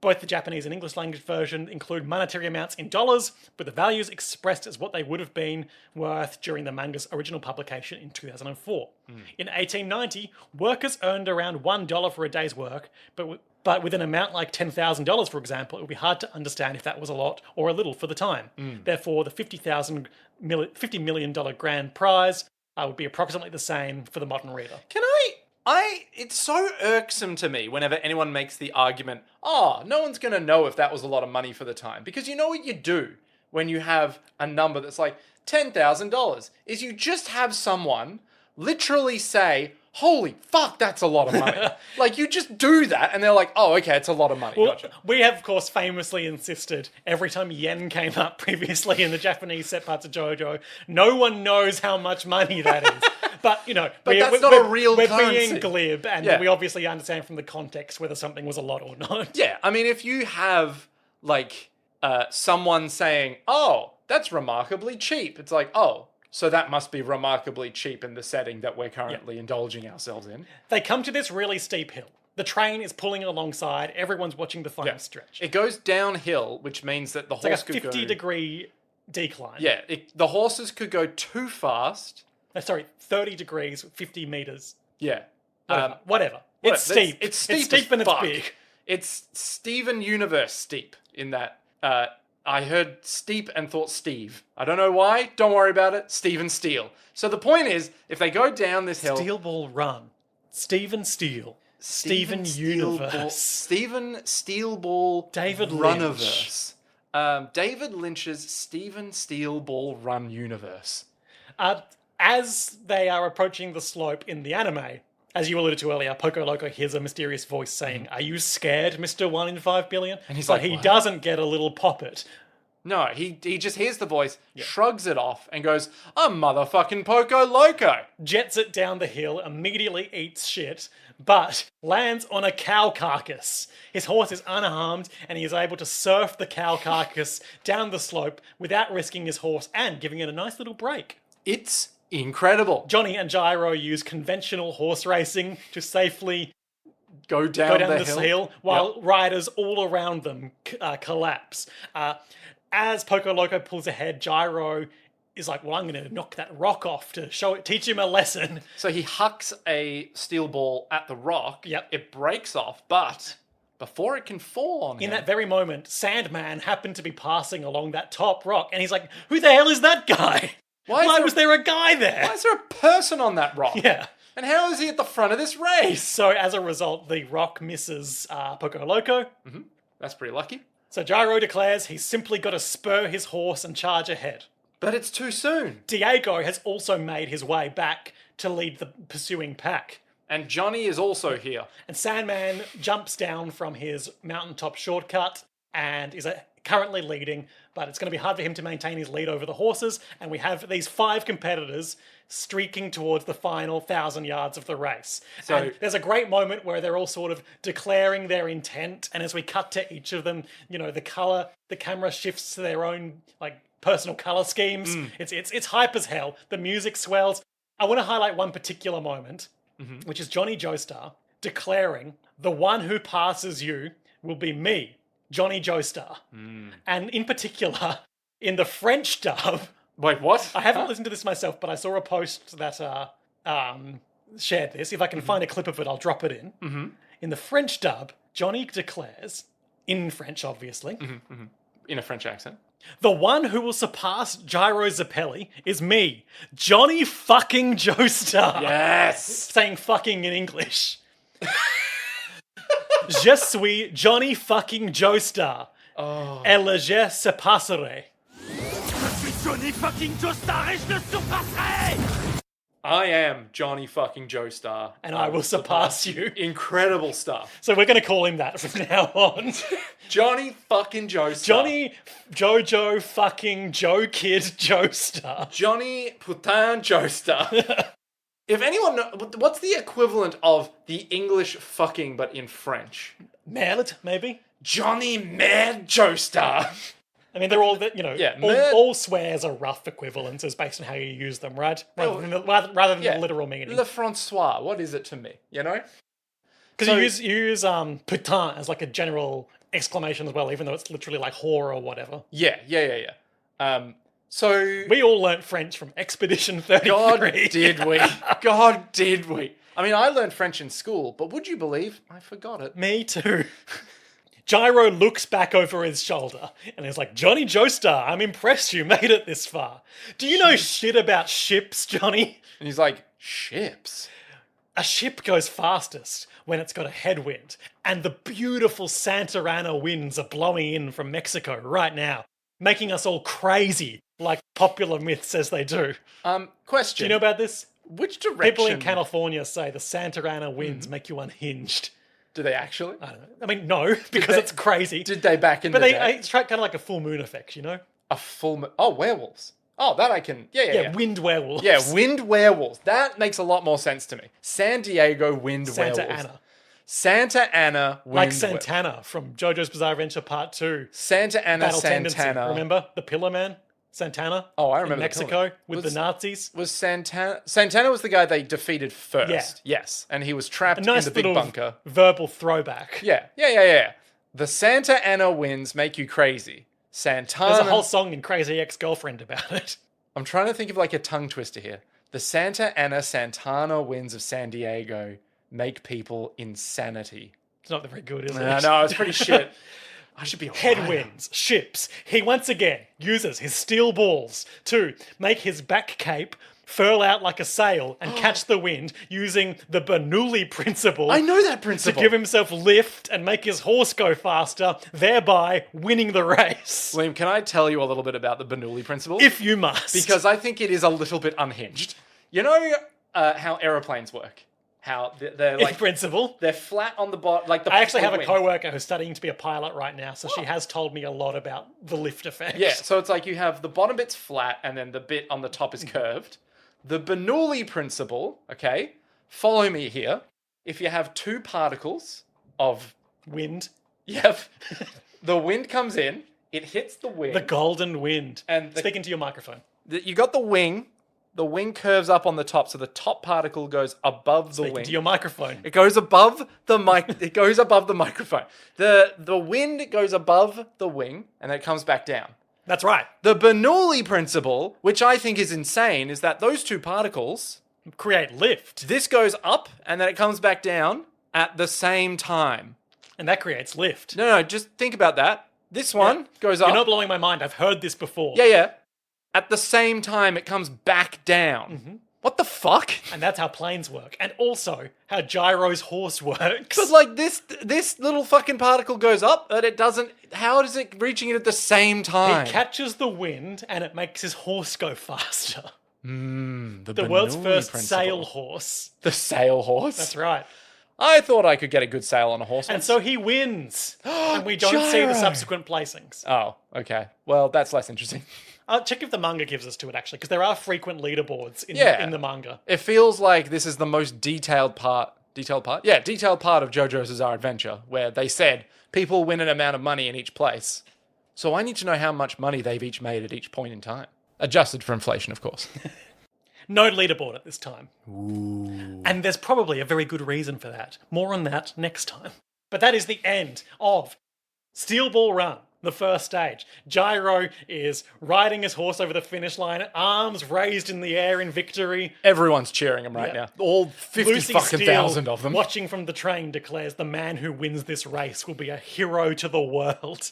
Both the Japanese and English language version include monetary amounts in dollars, with the values expressed as what they would have been worth during the manga's original publication in 2004. In 1890, workers earned around $1 for a day's work, but with an amount like $10,000, for example, it would be hard to understand if that was a lot or a little for the time. Therefore, the $50 million grand prize would be approximately the same for the modern reader. It's so irksome to me whenever anyone makes the argument, no one's going to know if that was a lot of money for the time. Because you know what you do when you have a number that's like $10,000 is you just have someone literally say, holy fuck, that's a lot of money. Like, you just do that and they're like, oh, okay, it's a lot of money. Well, Gotcha. we have, of course, famously insisted every time yen came up previously in the Japanese set parts of JoJo, no one knows how much money that is. But, you know, that's not a real we're currency. being glib, and Yeah. we obviously understand from the context whether something was a lot or not. Yeah, I mean, if you have, like, someone saying, oh, that's remarkably cheap, it's like, oh, so that must be remarkably cheap in the setting that we're currently indulging ourselves in. They come to this really steep hill. The train is pulling alongside. Everyone's watching the final stretch. It goes downhill, which means that the It's like horse a could go... 50-degree decline. Yeah, the horses could go too fast. 30 degrees, 50 meters. Yeah. Whatever. What? It's steep. It's steep, It's steep as and it's fuck. big. It's Steven Universe steep in that. I heard steep and thought Steve. I don't know why. Don't worry about it. Steven Steele. So the point is, if they go down this hill... Steel Ball Run. Stephen Steele. Steven Universe. Steven Steelball David Runiverse. David Lynch's Steven Steelball Run Universe. As they are approaching the slope in the anime, as you alluded to earlier, Poco Loco hears a mysterious voice saying, "Are you scared, Mr. 1 in 5 billion?" And he's but like, he "What?" doesn't get a little poppet. No, he just hears the voice, shrugs it off, and goes, "I'm motherfucking Poco Loco." Jets it down the hill, immediately eats shit, but lands on a cow carcass. His horse is unharmed, and he is able to surf the cow carcass down the slope without risking his horse and giving it a nice little break. It's incredible. Johnny and Gyro use conventional horse racing to safely Go down the this hill while riders all around them collapse. As Poco Loco pulls ahead, Gyro is like, well, I'm going to knock that rock off to teach him a lesson. So he hucks a steel ball at the rock. Yep. It breaks off, but before it can fall on him... In that very moment, Sandman happened to be passing along that top rock, and he's like, who the hell is that guy? Why was there a guy there? Why is there a person on that rock? Yeah. And how is he at the front of this race? So as a result, the rock misses Poco Loco. Mm-hmm. That's pretty lucky. So Gyro declares he's simply got to spur his horse and charge ahead. But it's too soon. Diego has also made his way back to lead the pursuing pack. And Johnny is also here. And Sandman jumps down from his mountaintop shortcut and is currently leading, but it's going to be hard for him to maintain his lead over the horses. And we have these 5 competitors streaking towards the final 1,000 yards of the race. So and there's a great moment where they're all sort of declaring their intent, and as we cut to each of them, you know, the camera shifts to their own like personal color schemes. It's hype as hell. The music swells. I want to highlight one particular moment, which is Johnny Joestar declaring, "The one who passes you will be me, Johnny Joestar." And in particular, in the French dub. Wait, what? I haven't listened to this myself, but I saw a post that shared this. If I can find a clip of it, I'll drop it in. In the French dub, Johnny declares, in French, obviously, In a French accent. "The one who will surpass Gyro Zappelli is me, Johnny fucking Joestar." Yes! Saying fucking in English. Je suis Johnny fucking Joestar. Oh. Et je se passerai. Johnny fucking Joestar et je le surpasserai! I am Johnny fucking Joestar. And I will surpass you. Incredible stuff. So we're going to call him that from now on. Johnny fucking Joestar. Johnny Jojo fucking Joe Kid Joestar. Johnny Putain Joestar. If anyone knows, what's the equivalent of the English fucking but in French? Merde, maybe? Johnny Mad Joestar. I mean, they're all, all swears are rough equivalences based on how you use them, right? Rather than the literal meaning. Le Francois, what is it to me, you know? Because you use putain as like a general exclamation as well, even though it's literally like whore or whatever. Yeah. So... We all learnt French from Expedition 33. God did we. God did we. I mean, I learned French in school, but would you believe I forgot it? Me too. Gyro looks back over his shoulder and is like, "Johnny Joestar, I'm impressed you made it this far. Do you know shit about ships, Johnny?" And he's like, "Ships?" A ship goes fastest when it's got a headwind, and the beautiful Santa Ana winds are blowing in from Mexico right now, making us all crazy, like popular myth says they do. Question. Do you know about this? Which direction? People in California say the Santa Ana winds make you unhinged. Do they actually? I don't know. I mean, no, because it's crazy. Did they back in but the day? it's kind of like a full moon effect, you know? A full moon. Oh, werewolves. Oh, that I can... Yeah. Wind werewolves. Yeah, wind werewolves. That makes a lot more sense to me. San Diego wind werewolves. Santa Ana wind like Santana from JoJo's Bizarre Adventure Part 2. Santa Ana Battle Santana. Tendency. Remember? The Pillar Man? Santana? Oh, I remember in Mexico with the Nazis. Was Santana was the guy they defeated first. Yeah. Yes. And he was trapped A nice in the big little bunker. verbal throwback. Yeah. The Santa Ana winds make you crazy. Santana... There's a whole song in Crazy Ex-Girlfriend about it. I'm trying to think of like a tongue twister here. The Santa Ana Santana winds of San Diego make people insanity. It's not very good, is it? No, it's pretty shit. I should be Headwinds, ships. He once again uses his steel balls to make his back cape furl out like a sail and catch the wind using the Bernoulli principle. I know that principle. To give himself lift and make his horse go faster, thereby winning the race. Liam, can I tell you a little bit about the Bernoulli principle? If you must. Because I think it is a little bit unhinged. You know how aeroplanes work? how they're In like principle. they're flat on the bottom. Like I actually the have a wing. coworker who's studying to be a pilot right now, so she has told me a lot about the lift effect. Yeah, so it's like you have the bottom bit's flat and then the bit on the top is curved. The Bernoulli principle, okay, follow me here. If you have two particles of, Wind. the wind comes in, it hits the wing. The golden wind. And Speaking to your microphone. You got the wing curves up on the top, so the top particle goes above the Speaking wing. to your microphone. It goes above the mic. It goes above the microphone. The wind goes above the wing, and then it comes back down. That's right. The Bernoulli principle, which I think is insane, is that those two particles, Create lift. this goes up, and then it comes back down at the same time. And that creates lift. No, just think about that. This one goes up. You're not blowing my mind. I've heard this before. Yeah. At the same time, it comes back down. What the fuck? And that's how planes work. And also how Gyro's horse works. But like this little fucking particle goes up, but it doesn't. How is it reaching it at the same time? It catches the wind and it makes his horse go faster. The world's Bernoulli first principle. sail horse. The sail horse. That's right. I thought I could get a good sail on a horse. And once. so he wins. And we don't see the Gyro. subsequent placings. Oh, okay. Well, that's less interesting. I'll check if the manga gives us to it, actually, because there are frequent leaderboards in the manga. It feels like this is the most detailed part. Detailed part? Yeah, detailed part of JoJo's Bizarre Adventure, where they said people win an amount of money in each place. So I need to know how much money they've each made at each point in time. Adjusted for inflation, of course. No leaderboard at this time. Ooh. And there's probably a very good reason for that. More on that next time. But that is the end of Steel Ball Run, the first stage. Gyro is riding his horse over the finish line, arms raised in the air in victory. Everyone's cheering him right now. All 50 Lucy fucking Steele, thousand of them. watching from the train, declares the man who wins this race will be a hero to the world.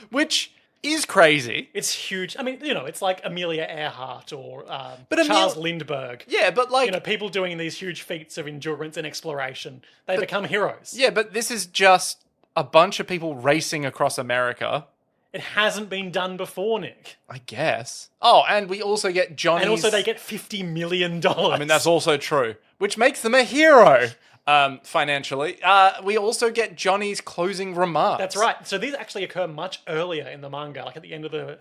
Which is crazy. It's huge. I mean, it's like Amelia Earhart or But Charles Lindbergh. Yeah, but like... People doing these huge feats of endurance and exploration. They become heroes. Yeah, but this is just a bunch of people racing across America. It hasn't been done before, Nick. I guess. Oh, and we also get Johnny's... And also they get $50 million. I mean, that's also true. Which makes them a hero, financially. We also get Johnny's closing remarks. That's right. So these actually occur much earlier in the manga, like at the end of the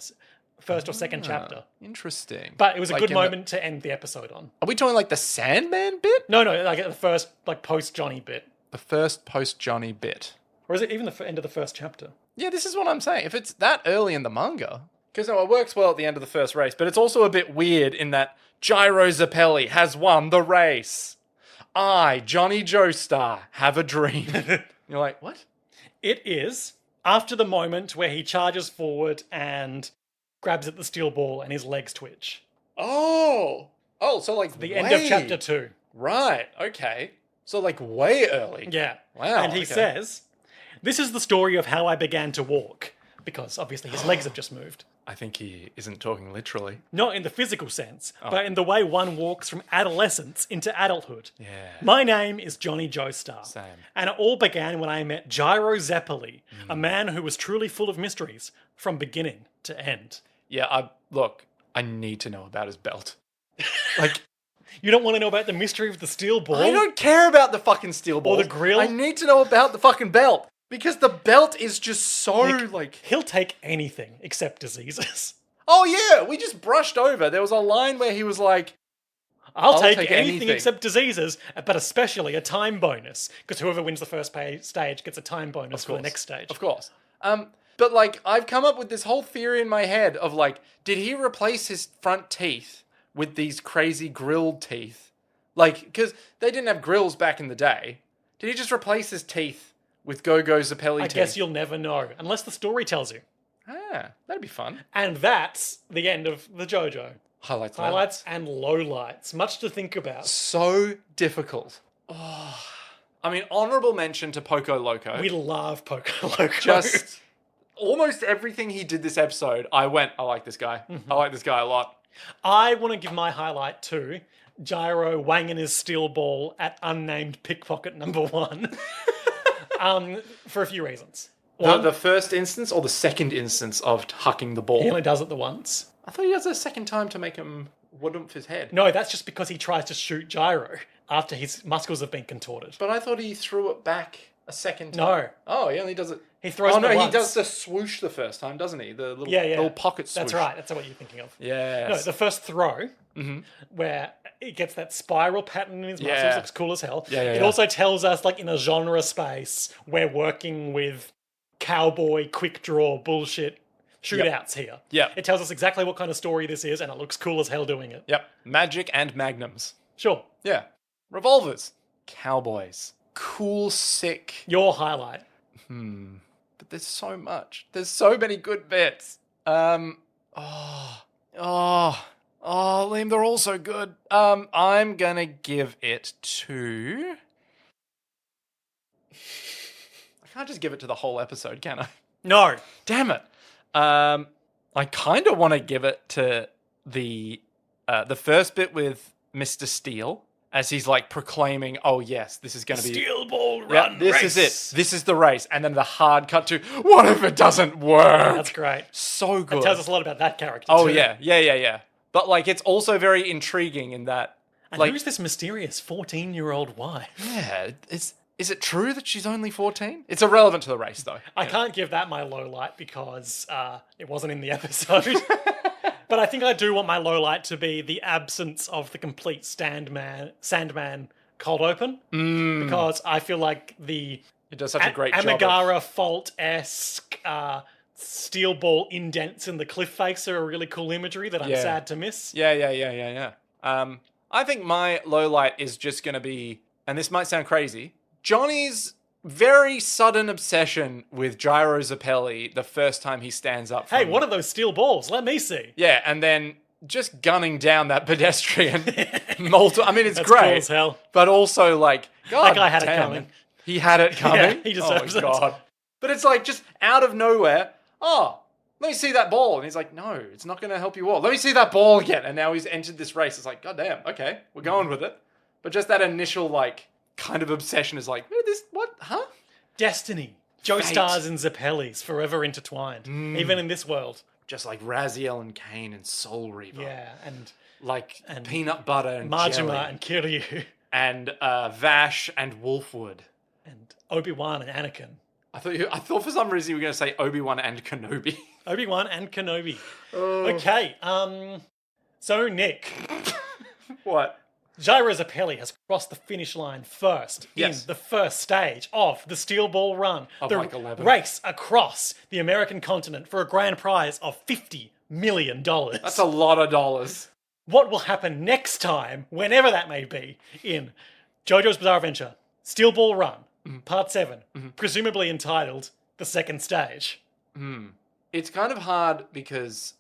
first or second chapter. Interesting. But it was a Like good in moment to end the episode on. Are we talking like the Sandman bit? No, like at the first, post-Johnny bit. The first post-Johnny bit. Or is it even the end of the first chapter? Yeah, this is what I'm saying. If it's that early in the manga... Because it works well at the end of the first race, but it's also a bit weird in that Gyro Zappelli has won the race. I, Johnny Joestar, have a dream. You're like, what? It is after the moment where he charges forward and grabs at the steel ball and his legs twitch. Oh, so like The end of chapter 2. Right, okay. So like way early. Yeah. Wow, And he okay. says, "This is the story of how I began to walk." Because obviously his legs have just moved. I think he isn't talking literally. Not in the physical sense, but in the way one walks from adolescence into adulthood. Yeah. My name is Johnny Joestar. Same. And it all began when I met Gyro Zappelli, a man who was truly full of mysteries from beginning to end. Yeah, I need to know about his belt. You don't want to know about the mystery of the steel ball? I don't care about the fucking steel ball. Or the grill? I need to know about the fucking belt. Because the belt is just so, Nick, he'll take anything except diseases. Oh, yeah, we just brushed over. There was a line where he was like... I'll take anything except diseases, but especially a time bonus. Because whoever wins the first stage gets a time bonus for the next stage. Of course. But, like, I've come up with this whole theory in my head of, like, did he replace his front teeth with these crazy grilled teeth? Like, because they didn't have grills back in the day. Did he just replace his teeth with Go-Go Zappelli teeth? I guess you'll never know, unless the story tells you. Ah, that'd be fun. And that's the end of the JoJo. Highlights. And lowlights. Much to think about. So difficult. Oh. I mean, honorable mention to Poco Loco. We love Poco Loco. Just almost everything he did this episode, I like this guy. I like this guy a lot. I want to give my highlight to Gyro wanging his steel ball at unnamed pickpocket number 1. For a few reasons. The first instance or the second instance of hucking the ball? He only does it the once. I thought he does it a second time to make him woodumph his head. No, that's just because he tries to shoot Gyro. after his muscles have been contorted. But I thought he threw it back a second No. time. Oh, he only does it. He throws Oh it no, he once. does the swoosh the first time, doesn't he? The little, Yeah, yeah. little pocket swoosh. That's right. That's what you're thinking of. Yes. No, the first throw, where it gets that spiral pattern in his muscles, Yeah. looks cool as hell. Yeah, yeah, It yeah. also tells us, like, in a genre space, we're working with cowboy, quick draw bullshit shootouts here. Yep. It tells us exactly what kind of story this is, and it looks cool as hell doing it. Yep. Magic and magnums. Sure. Yeah. Revolvers. Cowboys. Cool, sick. Your highlight. But there's so much. There's so many good bits. Liam, they're all so good. I'm gonna give it to. I can't just give it to the whole episode, can I? No. Damn it. I kind of want to give it to the first bit with Mr. Steele, as he's like proclaiming, "Oh yes, this is going to be Steel ball yeah, run this race. is it. This is the race." And then the hard cut to, "What if it doesn't work?" That's great. So good. It tells us a lot about that character, Oh too. yeah. But like, it's also very intriguing in that, And like, who's this mysterious 14-year-old wife? yeah, is it true that she's only 14? It's irrelevant to the race, though. I can't give that my low light because it wasn't in the episode. But I think I do want my low light to be the absence of the complete Sandman cold open. Because I feel like the It does such a great job. Amigara Fault-esque steel ball indents in the cliff face are a really cool imagery that I'm Yeah. sad to miss. Yeah. I think my low light is just going to be, and this might sound crazy, Johnny's very sudden obsession with Gyro Zappelli the first time he stands up. Hey, from- what are those steel balls? Let me see. Yeah, and then just gunning down that pedestrian. I mean, it's That's great. cool as hell. But also, like, God That guy had it damn coming. He had it coming? Yeah, he deserves oh, it. God. But it's like, just out of nowhere, let me see that ball. And he's like, no, it's not going to help you all. Let me see that ball again. And now he's entered this race. It's like, God damn, okay, we're going with it. But just that initial, like, kind of obsession is like, what, huh? Destiny. Joestars and Zappellis forever intertwined, even in this world. Just like Raziel and Kane and Soul Reaver. Yeah, and Like peanut butter and Majima jelly. and Kiryu, And Vash and Wolfwood. and Obi-Wan and Anakin. I thought for some reason you were going to say Obi-Wan and Kenobi. Obi-Wan and Kenobi. Okay, so Nick, What? Gyro Zappelli has crossed the finish line first Yes. in the first stage of the Steel Ball Run. Of the like 11. race across the American continent for a grand prize of $50 million. That's a lot of dollars. What will happen next time, whenever that may be, in JoJo's Bizarre Adventure, Steel Ball Run, Part 7, presumably entitled The Second Stage? It's kind of hard because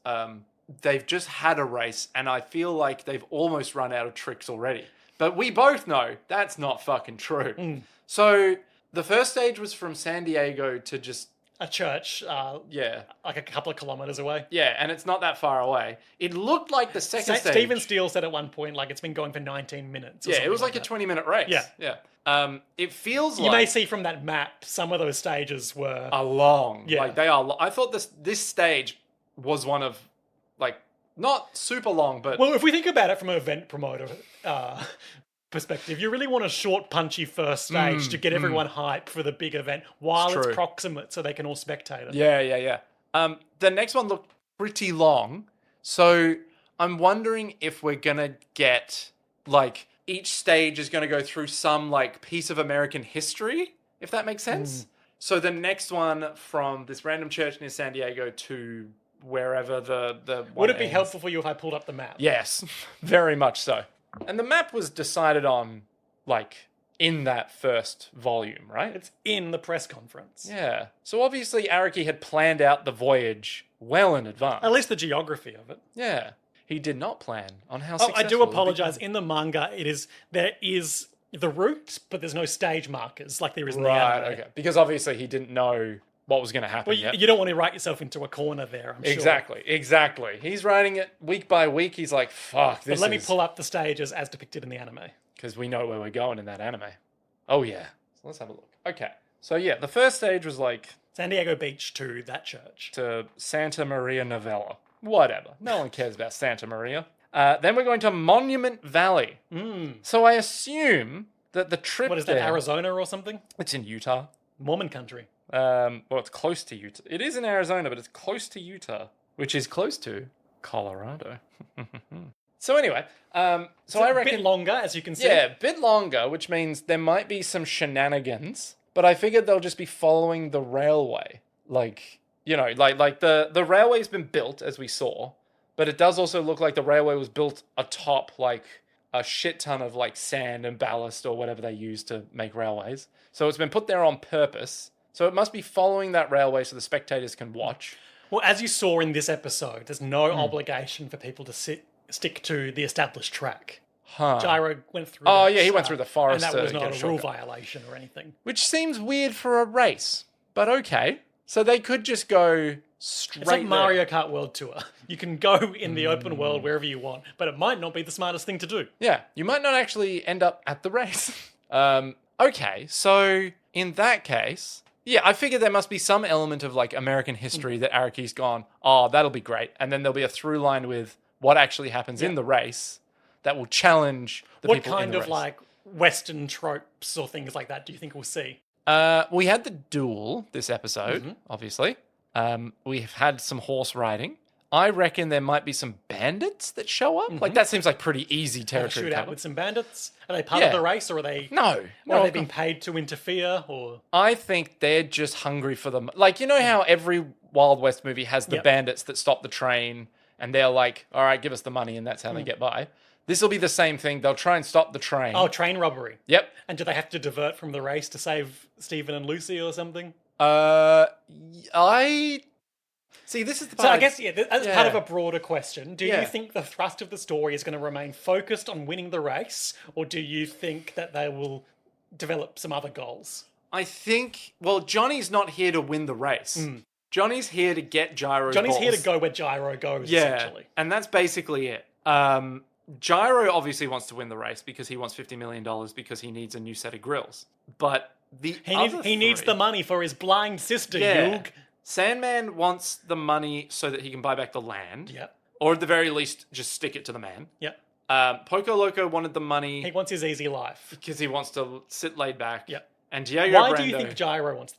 they've just had a race and I feel like they've almost run out of tricks already. But we both know that's not fucking true. So the first stage was from San Diego to just, A church, yeah. like a couple of kilometers away. Yeah, and it's not that far away. It looked like the second stage. Stephen Steele said at one point, like, it's been going for 19 minutes. Or Yeah, it something was like a that. 20-minute race. Yeah. Yeah. It feels You like may see from that map, some of those stages were... a long. Yeah. Like they are. I thought this stage was one of, like, not super long, but Well, if we think about it from an event promoter perspective, you really want a short, punchy first stage to get everyone hyped for the big event while it's true. proximate so they can all spectate it. yeah. The next one looked pretty long, so I'm wondering if we're gonna get, like, each stage is gonna go through some, like, piece of American history, if that makes sense. So the next one from this random church near San Diego to wherever the Would one it be ends. helpful for you if I pulled up the map? Yes, very much so. And the map was decided on, like, in that first volume, right? It's in the press conference. Yeah. So obviously Araki had planned out the voyage well in advance. At least the geography of it. Yeah. He did not plan on how Oh, successful I do it would be. apologize. In the manga, there is the route, but there's no stage markers like there is in the Right, anime. okay. Because obviously he didn't know what was going to happen Well, yet. you don't want to write yourself into a corner there, I'm sure. Exactly. He's writing it week by week. He's like, fuck, this But let me is... pull up the stages as depicted in the anime. Because we know where we're going in that anime. Oh, yeah. So let's have a look. Okay. So, yeah, the first stage was, like, San Diego Beach to that church. to Santa Maria Novella. Whatever. No one cares about Santa Maria. Then we're going to Monument Valley. So I assume that the trip What is that, there, Arizona or something? it's in Utah. Mormon country. Well, it's close to Utah. It is in Arizona, but it's close to Utah, which is close to Colorado. So anyway, so I A reckon bit longer, as you can see. yeah, a bit longer, which means there might be some shenanigans. But I figured they'll just be following the railway, like the railway's been built as we saw, but it does also look like the railway was built atop like a shit ton of like sand and ballast or whatever they use to make railways. So it's been put there on purpose. So it must be following that railway so the spectators can watch. Well, as you saw in this episode, there's no Hmm. obligation for people to stick to the established track. Huh. Gyro went through. Oh, that yeah, he went stuff, through the forest and that to was get not a a rule shortcut. violation or anything. Which seems weird for a race, but okay. So they could just go straight It's like there. Mario Kart World Tour. You can go in the open world wherever you want, but it might not be the smartest thing to do. Yeah, you might not actually end up at the race. Okay, so in that case, yeah, I figure there must be some element of like American history that Araki's gone, oh, that'll be great. And then there'll be a through line with what actually happens in the race that will challenge the What people in kind the of race. like Western tropes or things like that do you think we'll see? We had the duel this episode, Mm-hmm. obviously. We've had some horse riding. I reckon there might be some bandits that show up. Like, that seems like pretty easy A territory to shootout cover. with some bandits? Are they part Yeah. of the race, or are they? No. Or are they no, being paid to interfere? Or I think they're just hungry for them. Like, you know how every Wild West movie has the Yep. bandits that stop the train and they're like, all right, give us the money, and that's how they get by. This will be the same thing. They'll try and stop the train. oh, train robbery. Yep. And do they have to divert from the race to save Stephen and Lucy or something? I... See, this is the part... So I guess, as part of Yeah. a broader question, do Yeah. you think the thrust of the story is going to remain focused on winning the race, or do you think that they will develop some other goals? I think... Well, Johnny's not here to win the race. Johnny's here to get Gyro's Johnny's here to balls. go where Gyro goes, Yeah, essentially. and that's basically it. Gyro obviously wants to win the race because he wants $50 million because he needs a new set of grills. But the He needs the money for his blind sister, Yeah. Yug. Sandman wants the money so that he can buy back the land. Yep. Or at the very least, just stick it to the man. Yep. Poco Loco wanted the money He wants his easy life. because he wants to sit laid back. Yep. And Diego Why Brando, do you think Gyro wants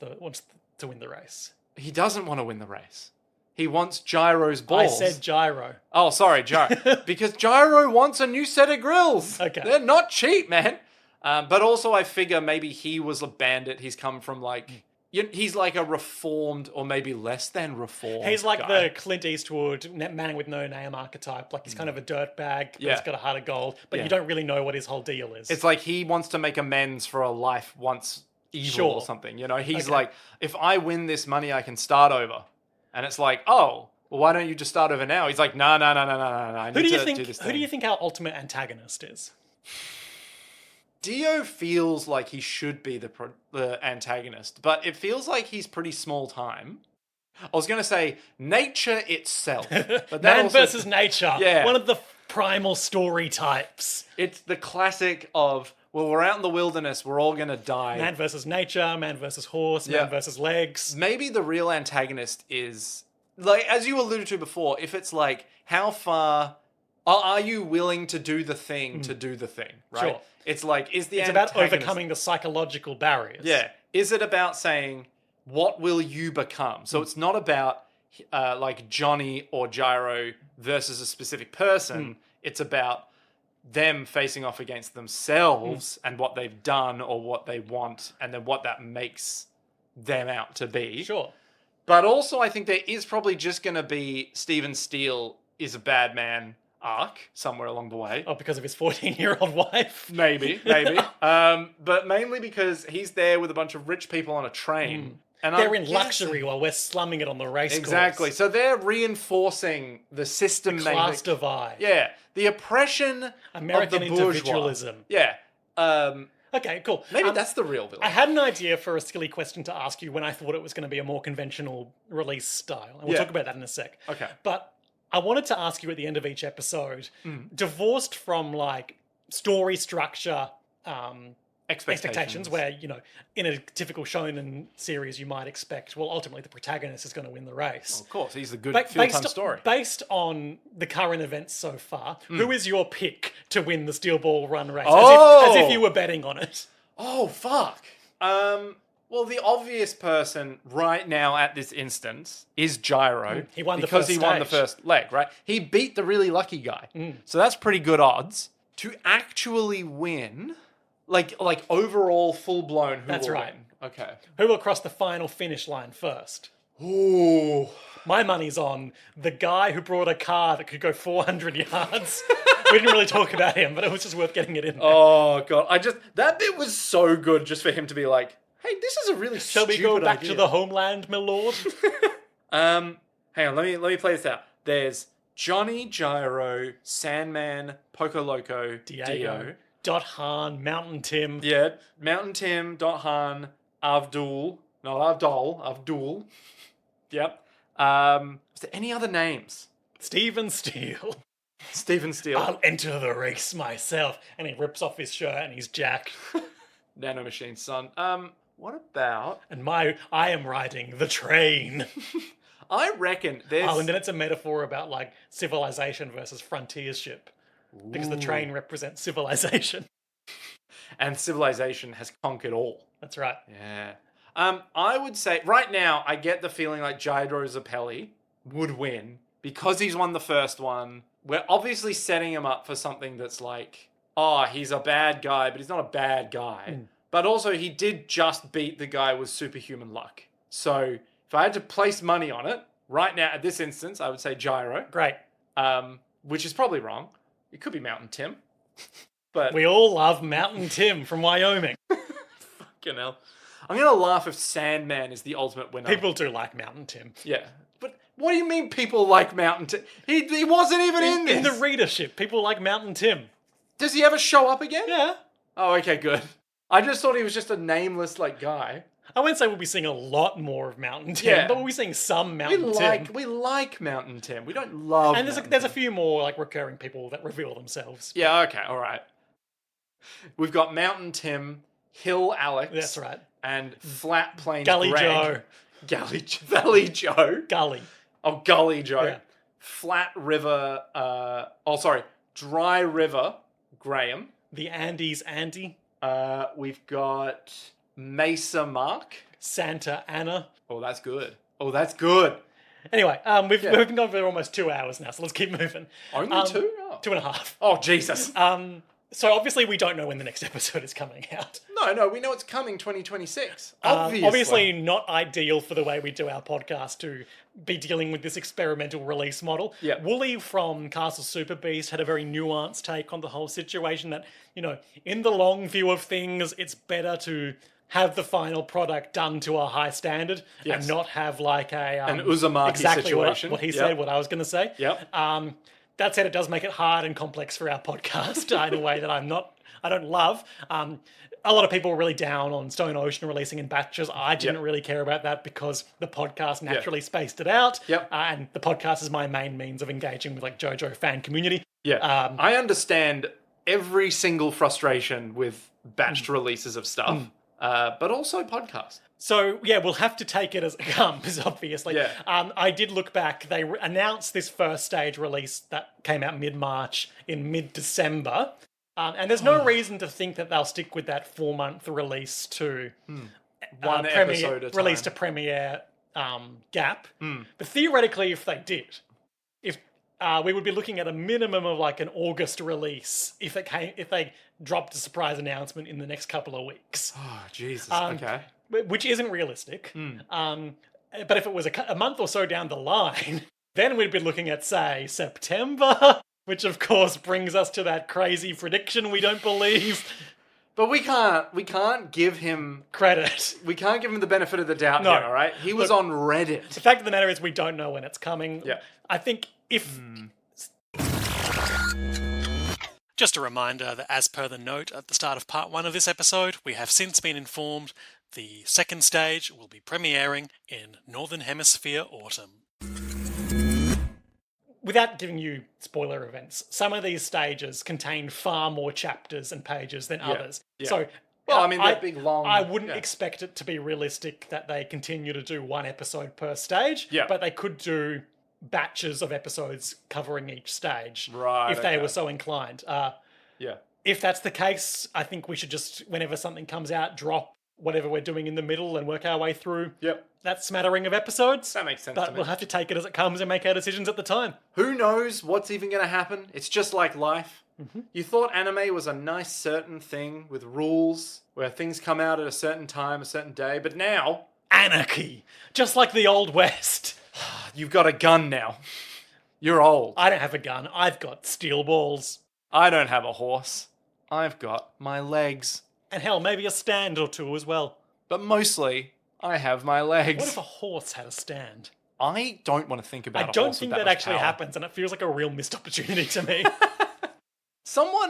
to win the race? he doesn't want to win the race. He wants Gyro's balls. I said Gyro. Oh, sorry, Gyro. Because Gyro wants a new set of grills. Okay. They're not cheap, man. But also, I figure maybe he was a bandit. He's come from like... He's like a reformed or maybe less than reformed He's like guy. the Clint Eastwood man with no name archetype. Like he's kind of a dirtbag, but Yeah. he's got a heart of gold. But Yeah. you don't really know what his whole deal is. It's like he wants to make amends for a life once evil Sure. or something. You know, he's Okay. like, if I win this money, I can start over. And it's like, oh, well, why don't you just start over now? He's like, no. I who need do you to think? do this Who do thing. you think our ultimate antagonist is? Dio feels like he should be the antagonist, but it feels like he's pretty small time. I was going to say nature itself. But that Man also- versus nature. Yeah. One of the primal story types. It's the classic of, well, we're out in the wilderness, we're all going to die. Man versus nature. Man versus horse. Yeah. Man versus legs. Maybe the real antagonist is, like, as you alluded to before, if it's like, how far are you willing to do the thing to do the thing, right? Sure. It's like, is the It's about antagonist... overcoming the psychological barriers. Yeah. Is it about saying, what will you become? So it's not about like Johnny or Gyro versus a specific person. It's about them facing off against themselves and what they've done or what they want and then what that makes them out to be. Sure. But also I think there is probably just going to be Steven Steele is a bad man arc somewhere along the way. Oh, because of his 14-year-old wife. Maybe. But mainly because he's there with a bunch of rich people on a train. And They're I'm in guessing- luxury while we're slumming it on the race Exactly. course. So they're reinforcing the system. Class divide. Yeah. The oppression American of the bourgeois. individualism. Yeah. Okay, cool. Maybe that's the real villain. I had an idea for a silly question to ask you when I thought it was going to be a more conventional release style. And we'll Yeah. talk about that in a sec. Okay. But I wanted to ask you at the end of each episode, Hmm. divorced from like story structure, expectations where, in a typical shonen series, you might expect, well, ultimately the protagonist is going to win the race. Of course, he's the good feel-time story. Based on the current events so far, who is your pick to win the Steel Ball Run race? As if you were betting on it. Oh, fuck. Well, the obvious person right now at this instance is Gyro. He won because he won the first leg, right? He beat the really lucky guy. So that's pretty good odds. To actually win... Like overall, full-blown, who That's will right. win? Okay. Who will cross the final finish line first? Ooh. My money's on the guy who brought a car that could go 400 yards. We didn't really talk about him, but it was just worth getting it in there. Oh, God. That bit was so good just for him to be like, hey, this is a really Shall stupid we go back idea. to the homeland, my lord? Hang on, let me play this out. There's Johnny, Gyro, Sandman, Poco Loco, Dio. Dot Han, Mountain Tim. Yeah, Mountain Tim, Dot Han, Abdul. Yep. Is there any other names? Stephen Steele. Stephen Steele. I'll enter the race myself. And he rips off his shirt and he's jacked. Nanomachine son. What about... And I am riding the train. I reckon there's... Oh, and then it's a metaphor about, like, civilization versus frontiership. Because the train represents civilization. And civilization has conquered all. That's right. Yeah. I would say, right now, I get the feeling like Gyro Zappelli would win because he's won the first one. We're obviously setting him up for something that's like, oh, he's a bad guy, but he's not a bad guy. But also, he did just beat the guy with superhuman luck. So, if I had to place money on it, right now, at this instance, I would say Gyro. Great. Which is probably wrong. It could be Mountain Tim. But we all love Mountain Tim from Wyoming. Fucking hell. I'm going to laugh if Sandman is the ultimate winner. People do like Mountain Tim. Yeah. But what do you mean people like Mountain Tim? He wasn't even in this. In the readership, people like Mountain Tim. Does he ever show up again? Yeah. Oh, okay, good. I just thought he was just a nameless, guy. I wouldn't say we'll be seeing a lot more of Mountain Tim, but we'll be seeing some Mountain Tim. We like Mountain Tim. We don't love And there's a few more recurring people that reveal themselves. Yeah, okay, all right. We've got Mountain Tim, Hill Alex. That's right. And Flat Plains Gully Greg. Joe. Valley Joe. Gully. Oh, Gully Joe. Yeah. Flat River, Dry River Graham. The Andes Andy. We've got Mesa Mark. Santa Ana. Oh, that's good. Anyway, we've been going for almost 2 hours now, so let's keep moving. Only 2? Oh. 2.5. Oh, Jesus. So obviously we don't know when the next episode is coming out. No, we know it's coming 2026. Obviously not ideal for the way we do our podcast to be dealing with this experimental release model. Yeah. Wooly from Castle Super Beast had a very nuanced take on the whole situation that, in the long view of things, it's better to have the final product done to a high standard and not have an Uzumaki situation. What he said, what I was going to say. Yep. That said, it does make it hard and complex for our podcast in a way that I don't love. A lot of people were really down on Stone Ocean releasing in batches. I didn't really care about that because the podcast naturally spaced it out. Yep. And the podcast is my main means of engaging with JoJo fan community. Yeah. I understand every single frustration with batched releases of stuff, but also podcasts. So, we'll have to take it as it comes, obviously. Yeah. I did look back. They announced this first stage release that came out mid-March in mid-December. And there's no reason to think that they'll stick with that 4-month release to... One episode at a time. Release to premiere gap. But theoretically, if they did, we would be looking at a minimum of an August release if they dropped a surprise announcement in the next couple of weeks. Oh, Jesus. Okay. Which isn't realistic. But if it was a month or so down the line, then we'd be looking at, say, September, which of course brings us to that crazy prediction we don't believe. But we can't give him credit. We can't give him the benefit of the doubt here, all right? He was on Reddit. The fact of the matter is we don't know when it's coming. Yeah. I think if... Just a reminder that as per the note at the start of part 1 of this episode, we have since been informed the second stage will be premiering in Northern Hemisphere autumn. Without giving you spoiler events, some of these stages contain far more chapters and pages than others. Yeah. So Well, I mean, they're big, long... I wouldn't yeah. expect it to be realistic that they continue to do one episode per stage. Yeah. But they could do batches of episodes covering each stage. Right, if they okay. were so inclined. Yeah. If that's the case, I think we should just, whenever something comes out, drop whatever we're doing in the middle and work our way through Yep. that smattering of episodes. That makes sense But to me. we'll have to take it as it comes and make our decisions at the time. Who knows what's even going to happen? It's just like life. Mm-hmm. You thought anime was a nice certain thing with rules, where things come out at a certain time, a certain day, but now Anarchy. Just like the Old West. you've got a gun now. You're old. I don't have a gun. I've got steel balls. I don't have a horse. I've got my legs. And hell, maybe a stand or two as well. But mostly, I have my legs. What if a horse had a stand? I don't want to think about I a don't horse think with that much actually power. happens, and it feels like a real missed opportunity to me.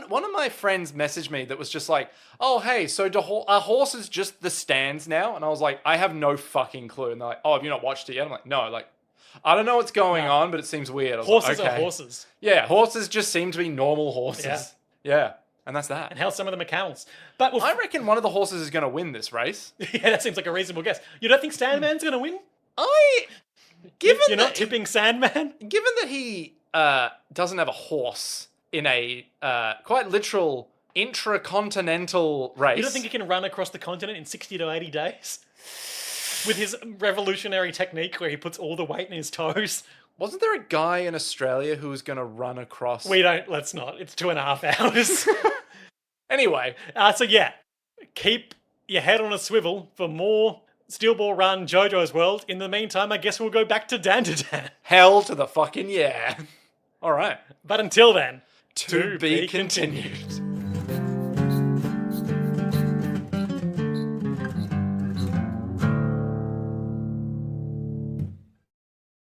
One of my friends messaged me that was just like, oh, hey, so are horses just the stands now? And I was like, I have no fucking clue. And they're like, oh, have you not watched it yet? I'm like, no, like, I don't know what's going on, but it seems weird. I was Horses like, are okay. horses. Yeah, horses just seem to be normal horses. Yeah. And that's that. And hell, some of them are camels. But with... I reckon one of the horses is going to win this race. yeah, that seems like a reasonable guess. You don't think Sandman's going to win? Given You're that, not tipping Sandman? given that he doesn't have a horse in a quite literal intracontinental race. You don't think he can run across the continent in 60 to 80 days? With his revolutionary technique where he puts all the weight in his toes? Wasn't there a guy in Australia who was going to run across? Let's not. It's 2.5 hours. Anyway, So yeah, keep your head on a swivel for more Steel Ball Run JoJo's World. In the meantime, I guess we'll go back to Dan to Dan. hell to the fucking yeah. All right. But until then, To be continued.